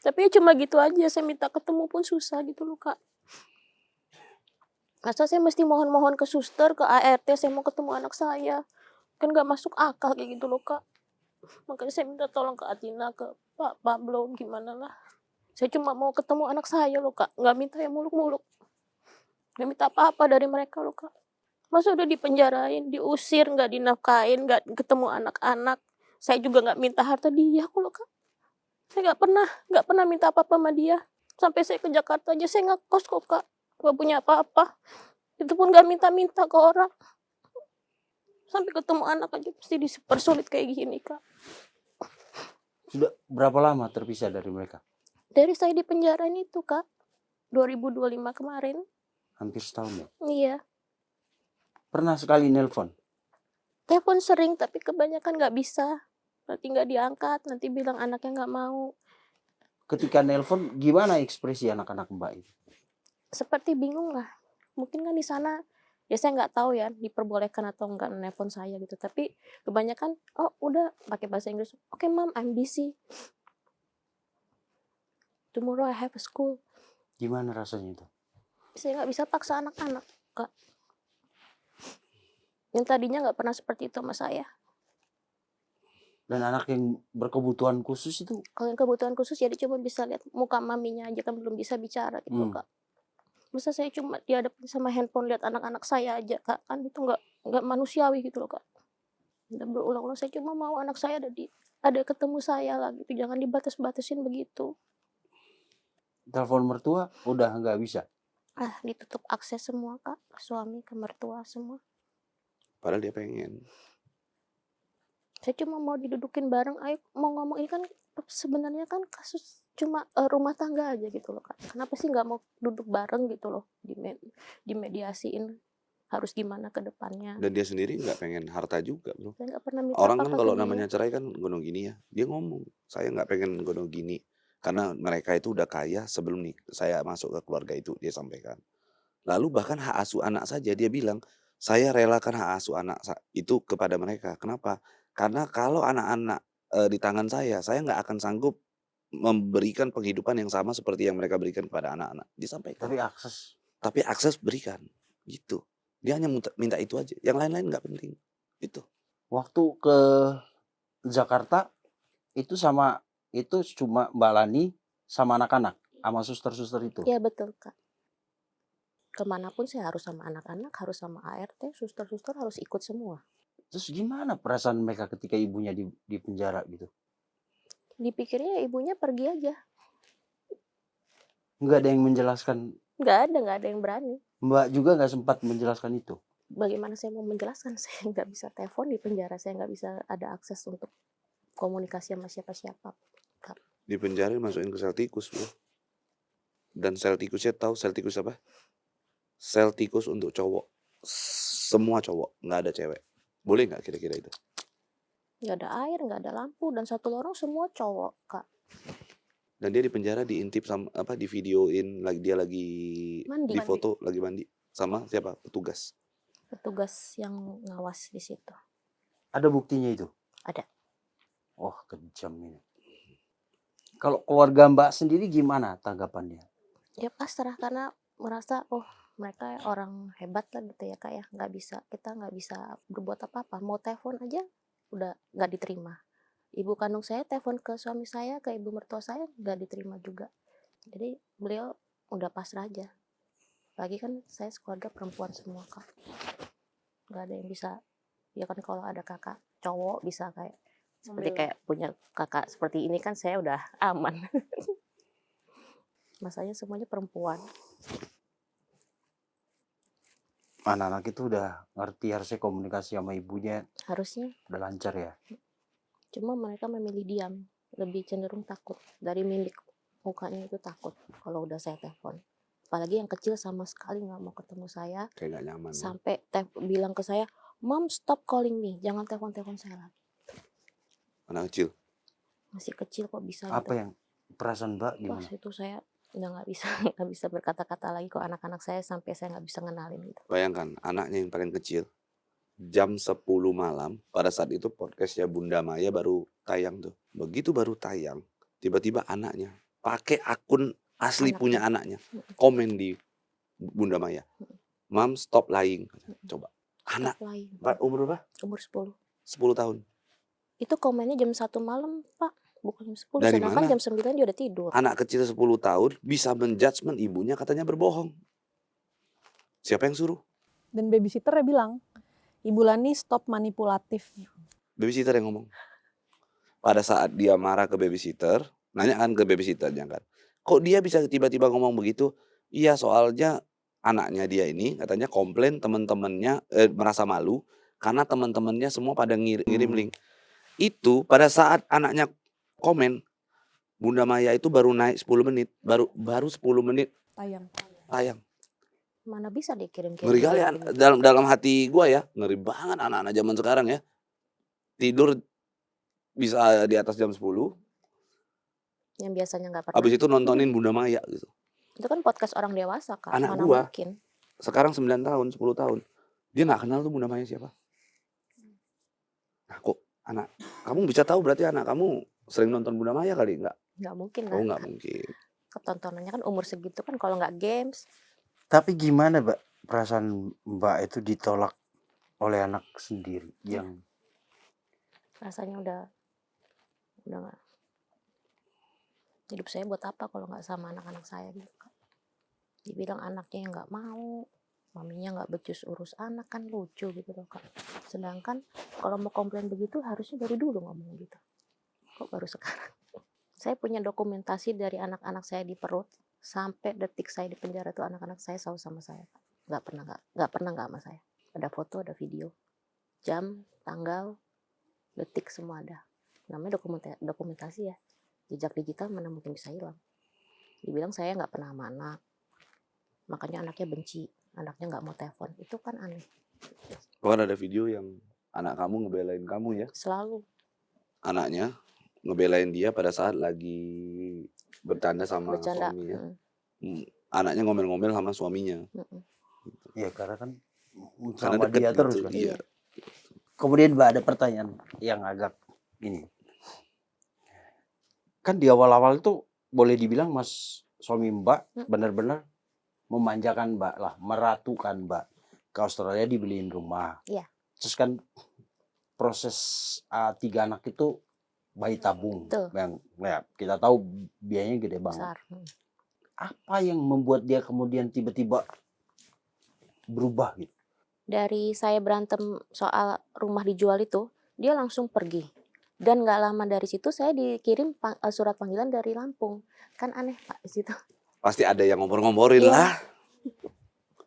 [SPEAKER 1] Tapi ya cuma gitu aja, saya minta ketemu pun susah gitu loh, Kak. Masa saya mesti mohon-mohon ke suster, ke ART, saya mau ketemu anak saya. Kan nggak masuk akal kayak gitu loh, Kak. Makanya saya minta tolong ke Atina, ke Pak Pablo, gimana lah. Saya cuma mau ketemu anak saya loh, Kak. Nggak minta yang muluk-muluk. Nggak minta apa-apa dari mereka loh, Kak. Masa udah dipenjarain, diusir, nggak dinafkain, nggak ketemu anak-anak. Saya juga nggak minta harta dia kok loh, Kak. Saya nggak pernah minta apa-apa sama dia. Sampai saya ke Jakarta aja saya ngekos kok, Kak. Nggak punya apa-apa. Itu pun nggak minta-minta ke orang. Sampai ketemu anak aja pasti dipersulit kayak gini, Kak.
[SPEAKER 3] Sudah berapa lama terpisah dari mereka?
[SPEAKER 1] Dari saya di penjara itu, Kak. 2025 kemarin.
[SPEAKER 3] Hampir setahun ya?
[SPEAKER 1] Iya.
[SPEAKER 3] Pernah sekali nelpon?
[SPEAKER 1] Telepon sering, tapi kebanyakan nggak bisa. Nanti nggak diangkat, nanti bilang anaknya nggak mau.
[SPEAKER 3] Ketika nelpon, gimana ekspresi anak-anak Mbak itu?
[SPEAKER 1] Seperti bingung lah. Mungkin kan di sana, ya saya nggak tahu ya, diperbolehkan atau nggak nelpon saya gitu. Tapi kebanyakan, oh udah pakai bahasa Inggris. Oke, Mom, I'm busy. Tomorrow I have a school.
[SPEAKER 3] Gimana rasanya itu?
[SPEAKER 1] Saya nggak bisa paksa anak-anak, Kak. Yang tadinya nggak pernah seperti itu sama saya.
[SPEAKER 3] Dan anak yang berkebutuhan khusus itu?
[SPEAKER 1] Kalau yang kebutuhan khusus jadi cuma bisa lihat muka maminya aja, kan belum bisa bicara gitu loh, Kak. Masa saya cuma dihadapin sama handphone lihat anak-anak saya aja, Kak, kan itu nggak manusiawi gitu loh, Kak. Dan berulang-ulang saya cuma mau anak saya ada ketemu saya lah gitu, jangan dibatas-batasin begitu.
[SPEAKER 3] Telepon mertua udah nggak bisa?
[SPEAKER 1] Ditutup akses semua, Kak, ke suami, ke mertua semua.
[SPEAKER 2] Padahal dia pengen.
[SPEAKER 1] Saya cuma mau didudukin bareng, ayo mau ngomong, ini kan sebenarnya kan kasus cuma rumah tangga aja gitu loh, Kak. Kenapa sih nggak mau duduk bareng gitu loh, dimediasiin harus gimana ke depannya.
[SPEAKER 2] Dan dia sendiri nggak pengen harta juga, Bro.
[SPEAKER 1] Saya nggak pernah minta
[SPEAKER 2] Orang kan
[SPEAKER 1] apa-apa
[SPEAKER 2] kalau
[SPEAKER 1] ke dia.
[SPEAKER 2] namanya cerai kan gonong gini ya. Dia ngomong, saya nggak pengen gonong gini. Karena mereka itu udah kaya sebelum saya masuk ke keluarga itu, dia sampaikan. Lalu bahkan hak asuh anak saja dia bilang, saya relakan hak asuh anak itu kepada mereka. Kenapa? Karena kalau anak-anak di tangan saya nggak akan sanggup memberikan penghidupan yang sama seperti yang mereka berikan kepada anak-anak. Disampaikan. Tapi akses berikan, gitu. Dia hanya minta itu aja. Yang lain-lain nggak penting. Itu.
[SPEAKER 3] Waktu ke Jakarta itu cuma Mbak Lani sama anak-anak, sama suster-suster itu.
[SPEAKER 1] Iya betul Kak. Kemanapun saya harus sama anak-anak, harus sama ART, suster-suster harus ikut semua.
[SPEAKER 3] Terus gimana perasaan mereka ketika ibunya di penjara gitu?
[SPEAKER 1] Dipikirnya ibunya pergi aja.
[SPEAKER 3] Nggak ada yang menjelaskan.
[SPEAKER 1] Nggak ada yang berani.
[SPEAKER 3] Mbak juga nggak sempat menjelaskan itu.
[SPEAKER 1] Bagaimana saya mau menjelaskan? Saya nggak bisa telepon di penjara, saya nggak bisa ada akses untuk komunikasi sama siapa-siapa.
[SPEAKER 2] Di penjara masukin ke sel tikus, bro. Dan sel tikusnya tahu sel tikus apa? Sel tikus untuk cowok. Semua cowok, nggak ada cewek. Boleh nggak kira-kira itu?
[SPEAKER 1] Nggak ada air, nggak ada lampu, dan satu lorong semua cowok, Kak.
[SPEAKER 2] Dan dia di penjara diintip sama di videoin dia lagi
[SPEAKER 1] Mandi.
[SPEAKER 2] di foto lagi mandi sama siapa? Petugas.
[SPEAKER 1] Petugas yang ngawas di situ.
[SPEAKER 3] Ada buktinya itu?
[SPEAKER 1] Ada.
[SPEAKER 3] Oh, kejam ini. Kalau keluarga Mbak sendiri gimana tanggapannya?
[SPEAKER 1] Ya pasrah karena merasa mereka orang hebat lah gitu ya Kak ya. Kita nggak bisa berbuat apa-apa. Mau telepon aja udah nggak diterima. Ibu kandung saya telepon ke suami saya, ke ibu mertua saya nggak diterima juga. Jadi beliau udah pasrah aja. Lagi kan saya keluarga perempuan semua Kak. Nggak ada yang bisa. Ya kan kalau ada kakak cowok bisa seperti kayak punya kakak seperti ini kan saya udah aman. Masanya semuanya perempuan.
[SPEAKER 3] Anak-anak itu udah ngerti harusnya komunikasi sama ibunya.
[SPEAKER 1] Harusnya.
[SPEAKER 3] Udah lancar ya.
[SPEAKER 1] Cuma mereka memilih diam, lebih cenderung takut. Dari mimik mukanya itu takut kalau udah saya telepon. Apalagi yang kecil sama sekali nggak mau ketemu saya.
[SPEAKER 2] Kayak nggak nyaman.
[SPEAKER 1] Sampai bilang ke saya, "Mom, stop calling me, jangan telepon saya lagi."
[SPEAKER 2] Anak kecil.
[SPEAKER 1] Masih kecil kok bisa.
[SPEAKER 3] Apa yang perasaan Mbak gimana?
[SPEAKER 1] Wah, itu saya udah nggak bisa berkata-kata lagi kok anak-anak saya sampai saya nggak bisa ngenalin gitu.
[SPEAKER 2] Bayangkan anaknya yang paling kecil jam 10 malam pada saat itu podcastnya Bunda Maya baru tayang tuh. Begitu baru tayang tiba-tiba anaknya pakai akun asli punya anaknya komen di Bunda Maya. "Mom, stop lying." Coba. Anak umur berapa?
[SPEAKER 1] Umur 10.
[SPEAKER 2] 10 tahun.
[SPEAKER 1] Itu komennya jam 1 malam, Pak. Bukan jam 10.
[SPEAKER 2] Dari
[SPEAKER 1] Sedangkan
[SPEAKER 2] mana?
[SPEAKER 1] jam 9 dia udah tidur.
[SPEAKER 2] Anak kecil 10 tahun bisa menjudgment ibunya katanya berbohong. Siapa yang suruh?
[SPEAKER 4] Dan babysitternya bilang, Ibu Lani stop manipulatif.
[SPEAKER 2] Babysitter yang ngomong. Pada saat dia marah ke babysitter, nanya kan ke babysitternya kan. Kok dia bisa tiba-tiba ngomong begitu? Iya, soalnya anaknya dia ini katanya komplain teman-temannya merasa malu karena teman-temannya semua pada ngirim link. Itu pada saat anaknya komen, Bunda Maya itu baru naik 10 menit, baru 10 menit tayang.
[SPEAKER 1] Mana bisa dikirim-kirim.
[SPEAKER 2] Ngeri kali dalam hati gua ya, ngeri banget anak-anak zaman sekarang ya. Tidur bisa di atas jam 10.
[SPEAKER 1] Yang biasanya nggak pernah.
[SPEAKER 2] Habis itu nontonin Bunda Maya gitu.
[SPEAKER 1] Itu kan podcast orang dewasa Kak.
[SPEAKER 2] Anak
[SPEAKER 1] mana
[SPEAKER 2] gua
[SPEAKER 1] mungkin.
[SPEAKER 2] sekarang 9 tahun, 10 tahun. Dia nggak kenal tuh Bunda Maya siapa. Nah, kok anak kamu bisa tahu berarti anak kamu sering nonton Bunda Maya kali nggak?
[SPEAKER 1] Nggak mungkin
[SPEAKER 2] Oh, nggak mungkin.
[SPEAKER 1] Ketontonannya kan umur segitu kan kalau nggak games.
[SPEAKER 3] Tapi gimana Mbak perasaan Mbak itu ditolak oleh anak sendiri yang
[SPEAKER 1] Rasanya udah nggak. Hidup saya buat apa kalau nggak sama anak-anak saya gitu Kak. Dibilang anaknya yang nggak mau, maminya nggak becus urus anak kan lucu gitu loh Kak. Sedangkan kalau mau komplain begitu harusnya dari dulu ngomong gitu. Kok baru sekarang? Saya punya dokumentasi dari anak-anak saya di perut sampai detik saya di penjara tuh anak-anak saya selalu sama saya. Nggak pernah nggak sama saya. Ada foto, ada video, jam, tanggal, detik semua ada. Namanya dokumentasi ya. Jejak digital mana mungkin bisa hilang. Dibilang saya nggak pernah sama anak, makanya anaknya benci, anaknya nggak mau telepon. Itu kan aneh.
[SPEAKER 2] Bahkan ada video yang anak kamu ngebelain kamu ya.
[SPEAKER 1] Selalu.
[SPEAKER 2] Anaknya ngebelain dia pada saat lagi bercanda sama suaminya. Anaknya ngomel-ngomel sama suaminya.
[SPEAKER 3] Ya karena kan
[SPEAKER 2] Karena
[SPEAKER 3] sama dia
[SPEAKER 2] gitu,
[SPEAKER 3] terus kan.
[SPEAKER 2] iya.
[SPEAKER 3] Kemudian Mbak ada pertanyaan yang agak ini. kan di awal-awal itu boleh dibilang Mas suami Mbak
[SPEAKER 1] Hmm.
[SPEAKER 3] benar-benar memanjakan Mbak lah, meratukan Mbak. Ke Australia dibeliin rumah.
[SPEAKER 1] Iya.
[SPEAKER 3] Terus kan proses 3 anak itu bayi tabung.
[SPEAKER 1] Betul.
[SPEAKER 3] Yang ya, kita tahu biayanya gede banget.
[SPEAKER 1] Besar.
[SPEAKER 3] Apa yang membuat dia kemudian tiba-tiba berubah gitu?
[SPEAKER 1] Dari saya berantem soal rumah dijual itu, dia langsung pergi. Dan nggak lama dari situ saya dikirim surat panggilan dari Lampung. Kan aneh Pak di situ.
[SPEAKER 2] Pasti ada yang ngompor-ngomporin
[SPEAKER 1] Iya.
[SPEAKER 2] lah.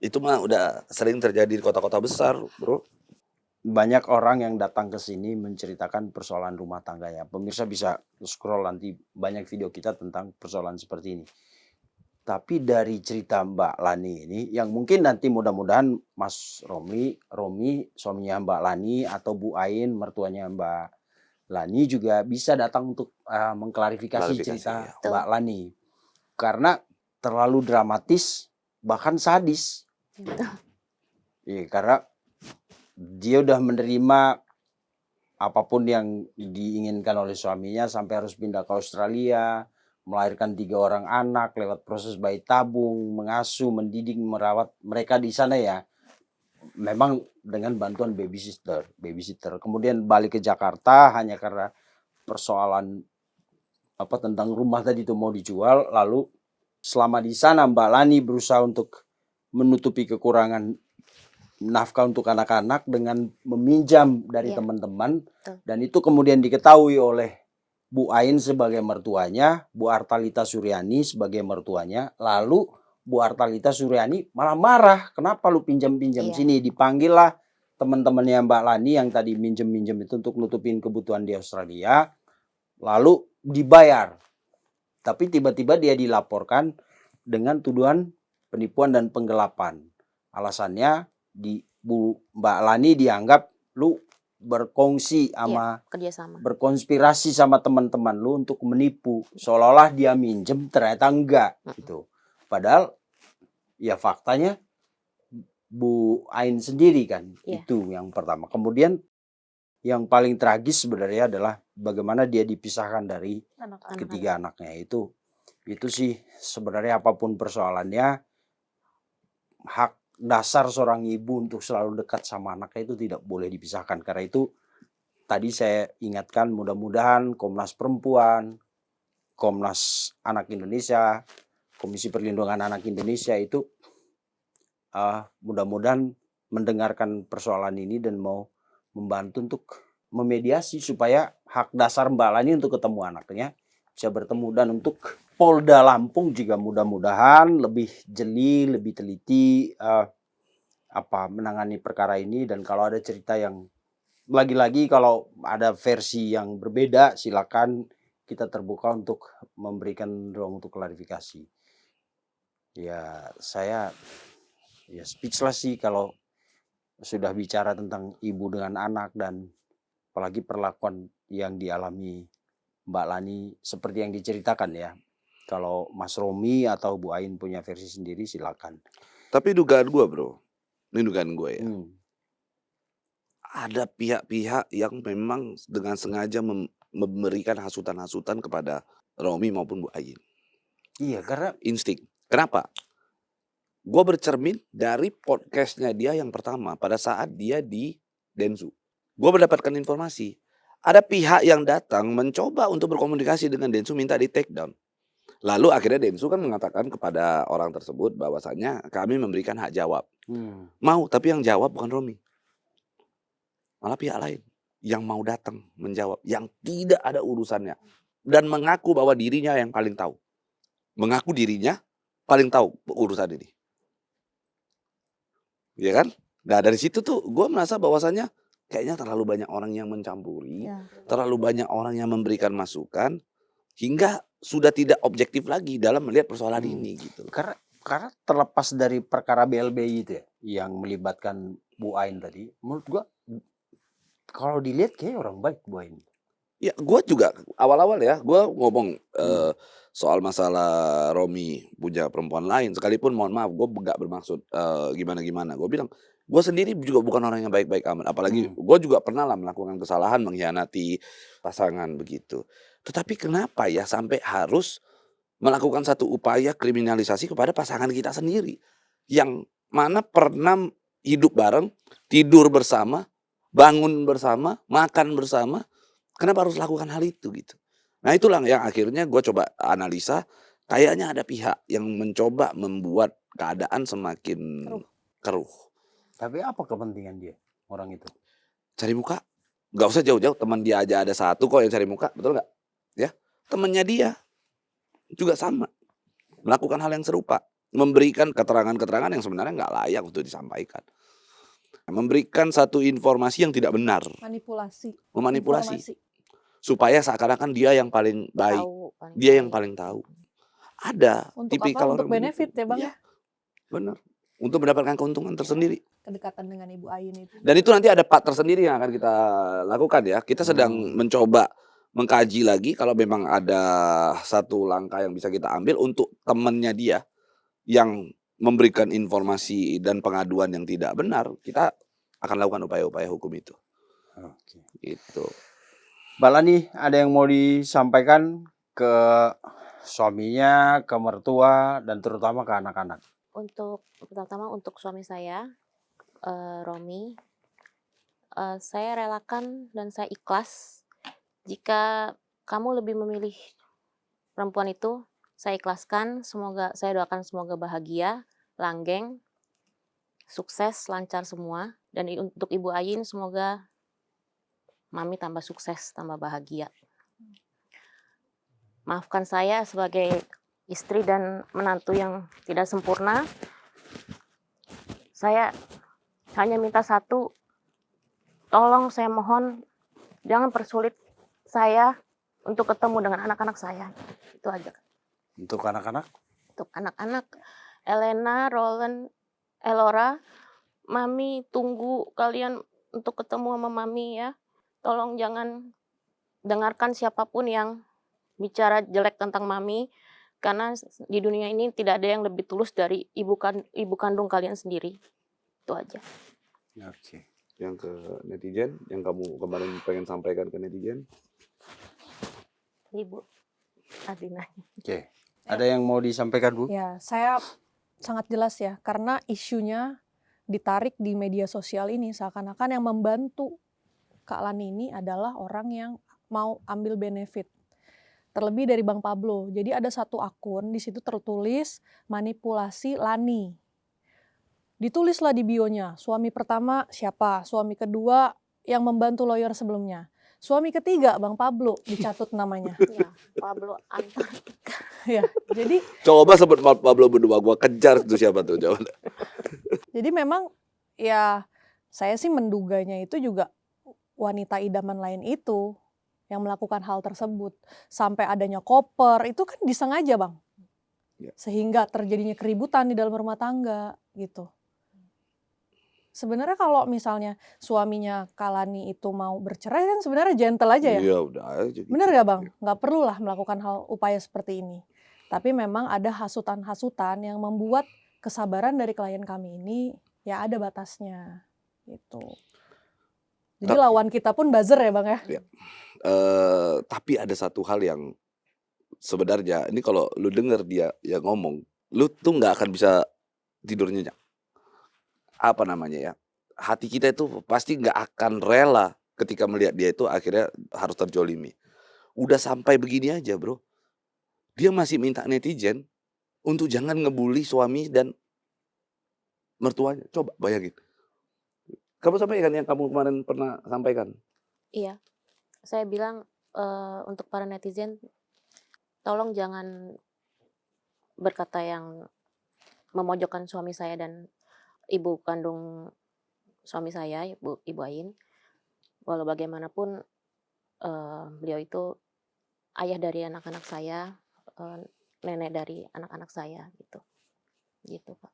[SPEAKER 2] Itu mah udah sering terjadi di kota-kota besar, bro.
[SPEAKER 3] Banyak orang yang datang ke sini menceritakan persoalan rumah tangganya. Pemirsa bisa scroll nanti banyak video kita tentang persoalan seperti ini. Tapi dari cerita Mbak Lani ini, yang mungkin nanti mudah-mudahan Mas Romi suaminya Mbak Lani atau Bu Ain mertuanya Mbak Lani juga bisa datang untuk mengklarifikasi cerita
[SPEAKER 2] ya.
[SPEAKER 3] Mbak Lani. Karena terlalu dramatis, bahkan sadis. Iya, karena dia udah menerima apapun yang diinginkan oleh suaminya sampai harus pindah ke Australia, melahirkan 3 orang anak lewat proses bayi tabung, mengasuh, mendidik, merawat mereka di sana ya. Memang dengan bantuan babysitter. Kemudian balik ke Jakarta hanya karena persoalan tentang rumah tadi itu mau dijual. Lalu selama di sana Mbak Lani berusaha untuk menutupi kekurangan nafkah untuk anak-anak dengan meminjam dari teman-teman. Dan itu kemudian diketahui oleh Bu Ain sebagai mertuanya, Bu Artalita Suryani sebagai mertuanya. Lalu Bu Artalita Suryani malah marah, kenapa lu pinjam-pinjam sini? Dipanggil lah teman-temannya Mbak Lani yang tadi minjem-minjem itu untuk nutupin kebutuhan di Australia. Lalu dibayar. Tapi tiba-tiba dia dilaporkan dengan tuduhan penipuan dan penggelapan. Alasannya Mbak Lani dianggap lu berkongsi sama
[SPEAKER 1] kerjasama,
[SPEAKER 3] berkonspirasi sama teman-teman lu untuk menipu, seolah-olah dia minjem ternyata enggak gitu. Padahal ya faktanya Bu Ain sendiri kan itu yang pertama. Kemudian yang paling tragis sebenarnya adalah bagaimana dia dipisahkan dari ketiga anaknya itu sih sebenarnya apapun persoalannya hak dasar seorang ibu untuk selalu dekat sama anaknya itu tidak boleh dipisahkan. Karena itu tadi saya ingatkan mudah-mudahan Komnas Perempuan, Komnas Anak Indonesia, Komisi Perlindungan Anak Indonesia itu mudah-mudahan mendengarkan persoalan ini dan mau membantu untuk memediasi supaya hak dasar Mbak Lani untuk ketemu anaknya bisa bertemu. Dan untuk Polda Lampung juga mudah-mudahan lebih jeli, lebih teliti menangani perkara ini. Dan kalau ada cerita yang lagi-lagi kalau ada versi yang berbeda silakan, kita terbuka untuk memberikan ruang untuk klarifikasi. Ya saya speechless sih kalau sudah bicara tentang ibu dengan anak dan apalagi perlakuan yang dialami Mbak Lani seperti yang diceritakan ya. Kalau Mas Romi atau Bu Ain punya versi sendiri silakan.
[SPEAKER 2] Tapi dugaan gue bro, ini dugaan gue ya. Ada pihak-pihak yang memang dengan sengaja memberikan hasutan-hasutan kepada Romi maupun Bu Ain.
[SPEAKER 3] Iya, karena
[SPEAKER 2] insting. Kenapa? Gue bercermin dari podcastnya dia yang pertama pada saat dia di Densu. Gue mendapatkan informasi. Ada pihak yang datang mencoba untuk berkomunikasi dengan Densu minta di take down. Lalu akhirnya Densu kan mengatakan kepada orang tersebut bahwasannya kami memberikan hak jawab. Mau, tapi yang jawab bukan Romi. Malah pihak lain yang mau datang menjawab. Yang tidak ada urusannya. Dan mengaku bahwa dirinya yang paling tahu. Mengaku dirinya paling tahu urusan ini. Ya kan? Nah dari situ tuh gue merasa bahwasannya kayaknya terlalu banyak orang yang mencampuri. Terlalu banyak orang yang memberikan masukan. Hingga sudah tidak objektif lagi dalam melihat persoalan ini gitu.
[SPEAKER 3] Karena terlepas dari perkara BLBI itu ya, yang melibatkan Bu Ain tadi, menurut gua kalau dilihat kayak orang baik Bu Ain.
[SPEAKER 2] Ya, gua juga awal-awal ya, gua ngomong soal masalah Romi punya perempuan lain, sekalipun mohon maaf, gua nggak bermaksud gimana-gimana. Gua bilang, gua sendiri juga bukan orang yang baik-baik amat. Apalagi gua juga pernah lah melakukan kesalahan, mengkhianati pasangan begitu. Tetapi kenapa ya sampai harus melakukan satu upaya kriminalisasi kepada pasangan kita sendiri, yang mana pernah hidup bareng, tidur bersama, bangun bersama, makan bersama, kenapa harus lakukan hal itu gitu. Nah itulah yang akhirnya gue coba analisa, kayaknya ada pihak yang mencoba membuat keadaan semakin keruh.
[SPEAKER 3] Tapi apa kepentingan dia orang itu?
[SPEAKER 2] Cari muka, nggak usah jauh-jauh, teman dia aja ada satu kok yang cari muka, betul nggak? Ya, temannya dia juga sama, melakukan hal yang serupa, memberikan keterangan-keterangan yang sebenarnya nggak layak untuk disampaikan, memberikan satu informasi yang tidak benar,
[SPEAKER 4] Manipulasi.
[SPEAKER 2] memanipulasi,
[SPEAKER 4] Informasi.
[SPEAKER 2] supaya seakan-akan dia yang paling baik,
[SPEAKER 1] Tahu, paling
[SPEAKER 2] dia yang
[SPEAKER 1] baik.
[SPEAKER 2] paling tahu. Ada
[SPEAKER 4] Untuk
[SPEAKER 2] tipikal
[SPEAKER 4] apa? Untuk
[SPEAKER 2] orang
[SPEAKER 4] benefit
[SPEAKER 2] begitu.
[SPEAKER 4] ya Bang
[SPEAKER 2] Iya,
[SPEAKER 4] ya?
[SPEAKER 2] benar. Untuk mendapatkan keuntungan tersendiri.
[SPEAKER 4] Kedekatan dengan Ibu Ayin itu.
[SPEAKER 2] Dan itu nanti ada part tersendiri yang akan kita lakukan ya. Kita sedang mencoba mengkaji lagi kalau memang ada satu langkah yang bisa kita ambil untuk temannya dia yang memberikan informasi dan pengaduan yang tidak benar, kita akan lakukan upaya-upaya hukum itu.
[SPEAKER 3] Oke.
[SPEAKER 2] Gitu.
[SPEAKER 3] Mbak Lani, ada yang mau disampaikan ke suaminya, ke mertua, dan terutama ke anak-anak?
[SPEAKER 1] Untuk pertama untuk suami saya, Romi, saya relakan dan saya ikhlas jika kamu lebih memilih perempuan itu. Saya ikhlaskan, saya doakan semoga bahagia, langgeng, sukses, lancar semua. Dan untuk Ibu Ayin semoga Mami tambah sukses, tambah bahagia. Maafkan saya sebagai istri dan menantu yang tidak sempurna. Saya hanya minta satu, tolong saya mohon jangan persulit saya untuk ketemu dengan anak-anak saya. Itu aja.
[SPEAKER 3] Untuk anak-anak?
[SPEAKER 1] Untuk anak-anak, Elena, Roland, Elora, Mami tunggu kalian untuk ketemu sama Mami ya. Tolong jangan dengarkan siapapun yang bicara jelek tentang Mami, karena di dunia ini tidak ada yang lebih tulus dari ibu kandung kalian sendiri. Itu aja.
[SPEAKER 3] Oke.
[SPEAKER 2] Yang ke netizen, yang kamu kemarin pengen sampaikan ke netizen.
[SPEAKER 1] Ibu Adina.
[SPEAKER 3] Oke. Ada yang mau disampaikan, Bu?
[SPEAKER 4] Ya, saya sangat jelas ya, karena isunya ditarik di media sosial ini seakan-akan yang membantu Kak Lani ini adalah orang yang mau ambil benefit. Terlebih dari Bang Pablo. Jadi ada satu akun di situ tertulis manipulasi Lani. Ditulislah di bionya, suami pertama siapa, suami kedua yang membantu lawyer sebelumnya. Suami ketiga Bang Pablo dicatut namanya.
[SPEAKER 1] Ya, Pablo Antartika.
[SPEAKER 4] Ya, jadi
[SPEAKER 2] Coba sebut Pablo berdua, gua kejar tuh siapa tuh jawab.
[SPEAKER 4] Jadi memang ya saya sih menduganya itu juga wanita idaman lain itu yang melakukan hal tersebut. Sampai adanya koper itu kan disengaja Bang.
[SPEAKER 2] Ya.
[SPEAKER 4] Sehingga terjadinya keributan di dalam rumah tangga gitu. Sebenarnya kalau misalnya suaminya Kalani itu mau bercerai kan sebenarnya gentle aja ya.
[SPEAKER 2] Iya udah aja gitu.
[SPEAKER 4] Bener gak Bang? Gak perlulah melakukan upaya seperti ini. Tapi memang ada hasutan-hasutan yang membuat kesabaran dari klien kami ini ya ada batasnya gitu. Jadi lawan kita pun buzzer ya Bang ya.
[SPEAKER 2] Ya. Tapi ada satu hal yang sebenarnya ini kalau lu denger dia yang ngomong, lu tuh nggak akan bisa tidur nyenyak. Apa namanya ya? Hati kita itu pasti nggak akan rela ketika melihat dia itu akhirnya harus terjolimi. Udah sampai begini aja bro, dia masih minta netizen untuk jangan ngebully suami dan mertuanya. Coba bayangin. Kamu sampaikan yang kamu kemarin pernah sampaikan.
[SPEAKER 1] Iya, saya bilang untuk para netizen, tolong jangan berkata yang memojokkan suami saya dan ibu kandung suami saya, Ibu Ayin. Walau bagaimanapun beliau itu ayah dari anak-anak saya, nenek dari anak-anak saya gitu. Gitu, Pak.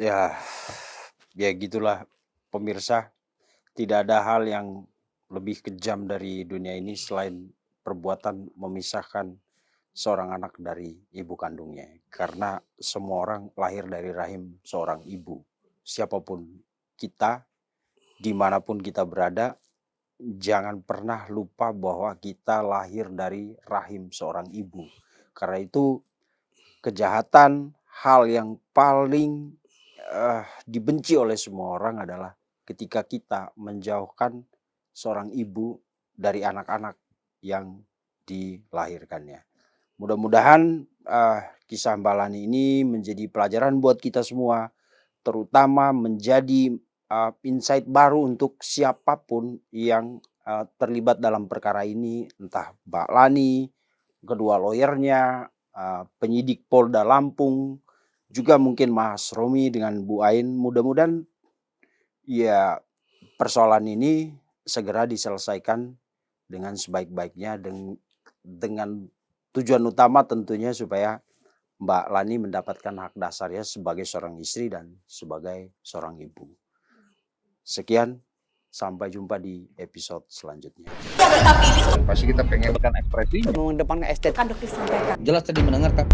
[SPEAKER 3] Ya gitulah pemirsa. Tidak ada hal yang lebih kejam dari dunia ini selain perbuatan memisahkan seorang anak dari ibu kandungnya. Karena semua orang lahir dari rahim seorang ibu. Siapapun kita, dimanapun kita berada, jangan pernah lupa bahwa kita lahir dari rahim seorang ibu. Karena itu kejahatan, hal yang paling dibenci oleh semua orang adalah ketika kita menjauhkan seorang ibu dari anak-anak yang dilahirkannya. Mudah-mudahan kisah Mbak Lani ini menjadi pelajaran buat kita semua, terutama menjadi insight baru untuk siapapun yang terlibat dalam perkara ini, entah Mbak Lani, kedua lawyernya, penyidik Polda Lampung, juga mungkin Mas Romi dengan Bu Ain. Mudah-mudahan ya persoalan ini segera diselesaikan dengan sebaik-baiknya, dengan tujuan utama tentunya supaya Mbak Lani mendapatkan hak dasarnya sebagai seorang istri dan sebagai seorang ibu. Sekian, sampai jumpa di episode selanjutnya.
[SPEAKER 5] Pasti kita pengen ekspresi
[SPEAKER 6] mengedepankan estetika.
[SPEAKER 5] jelas tadi mendengarkan.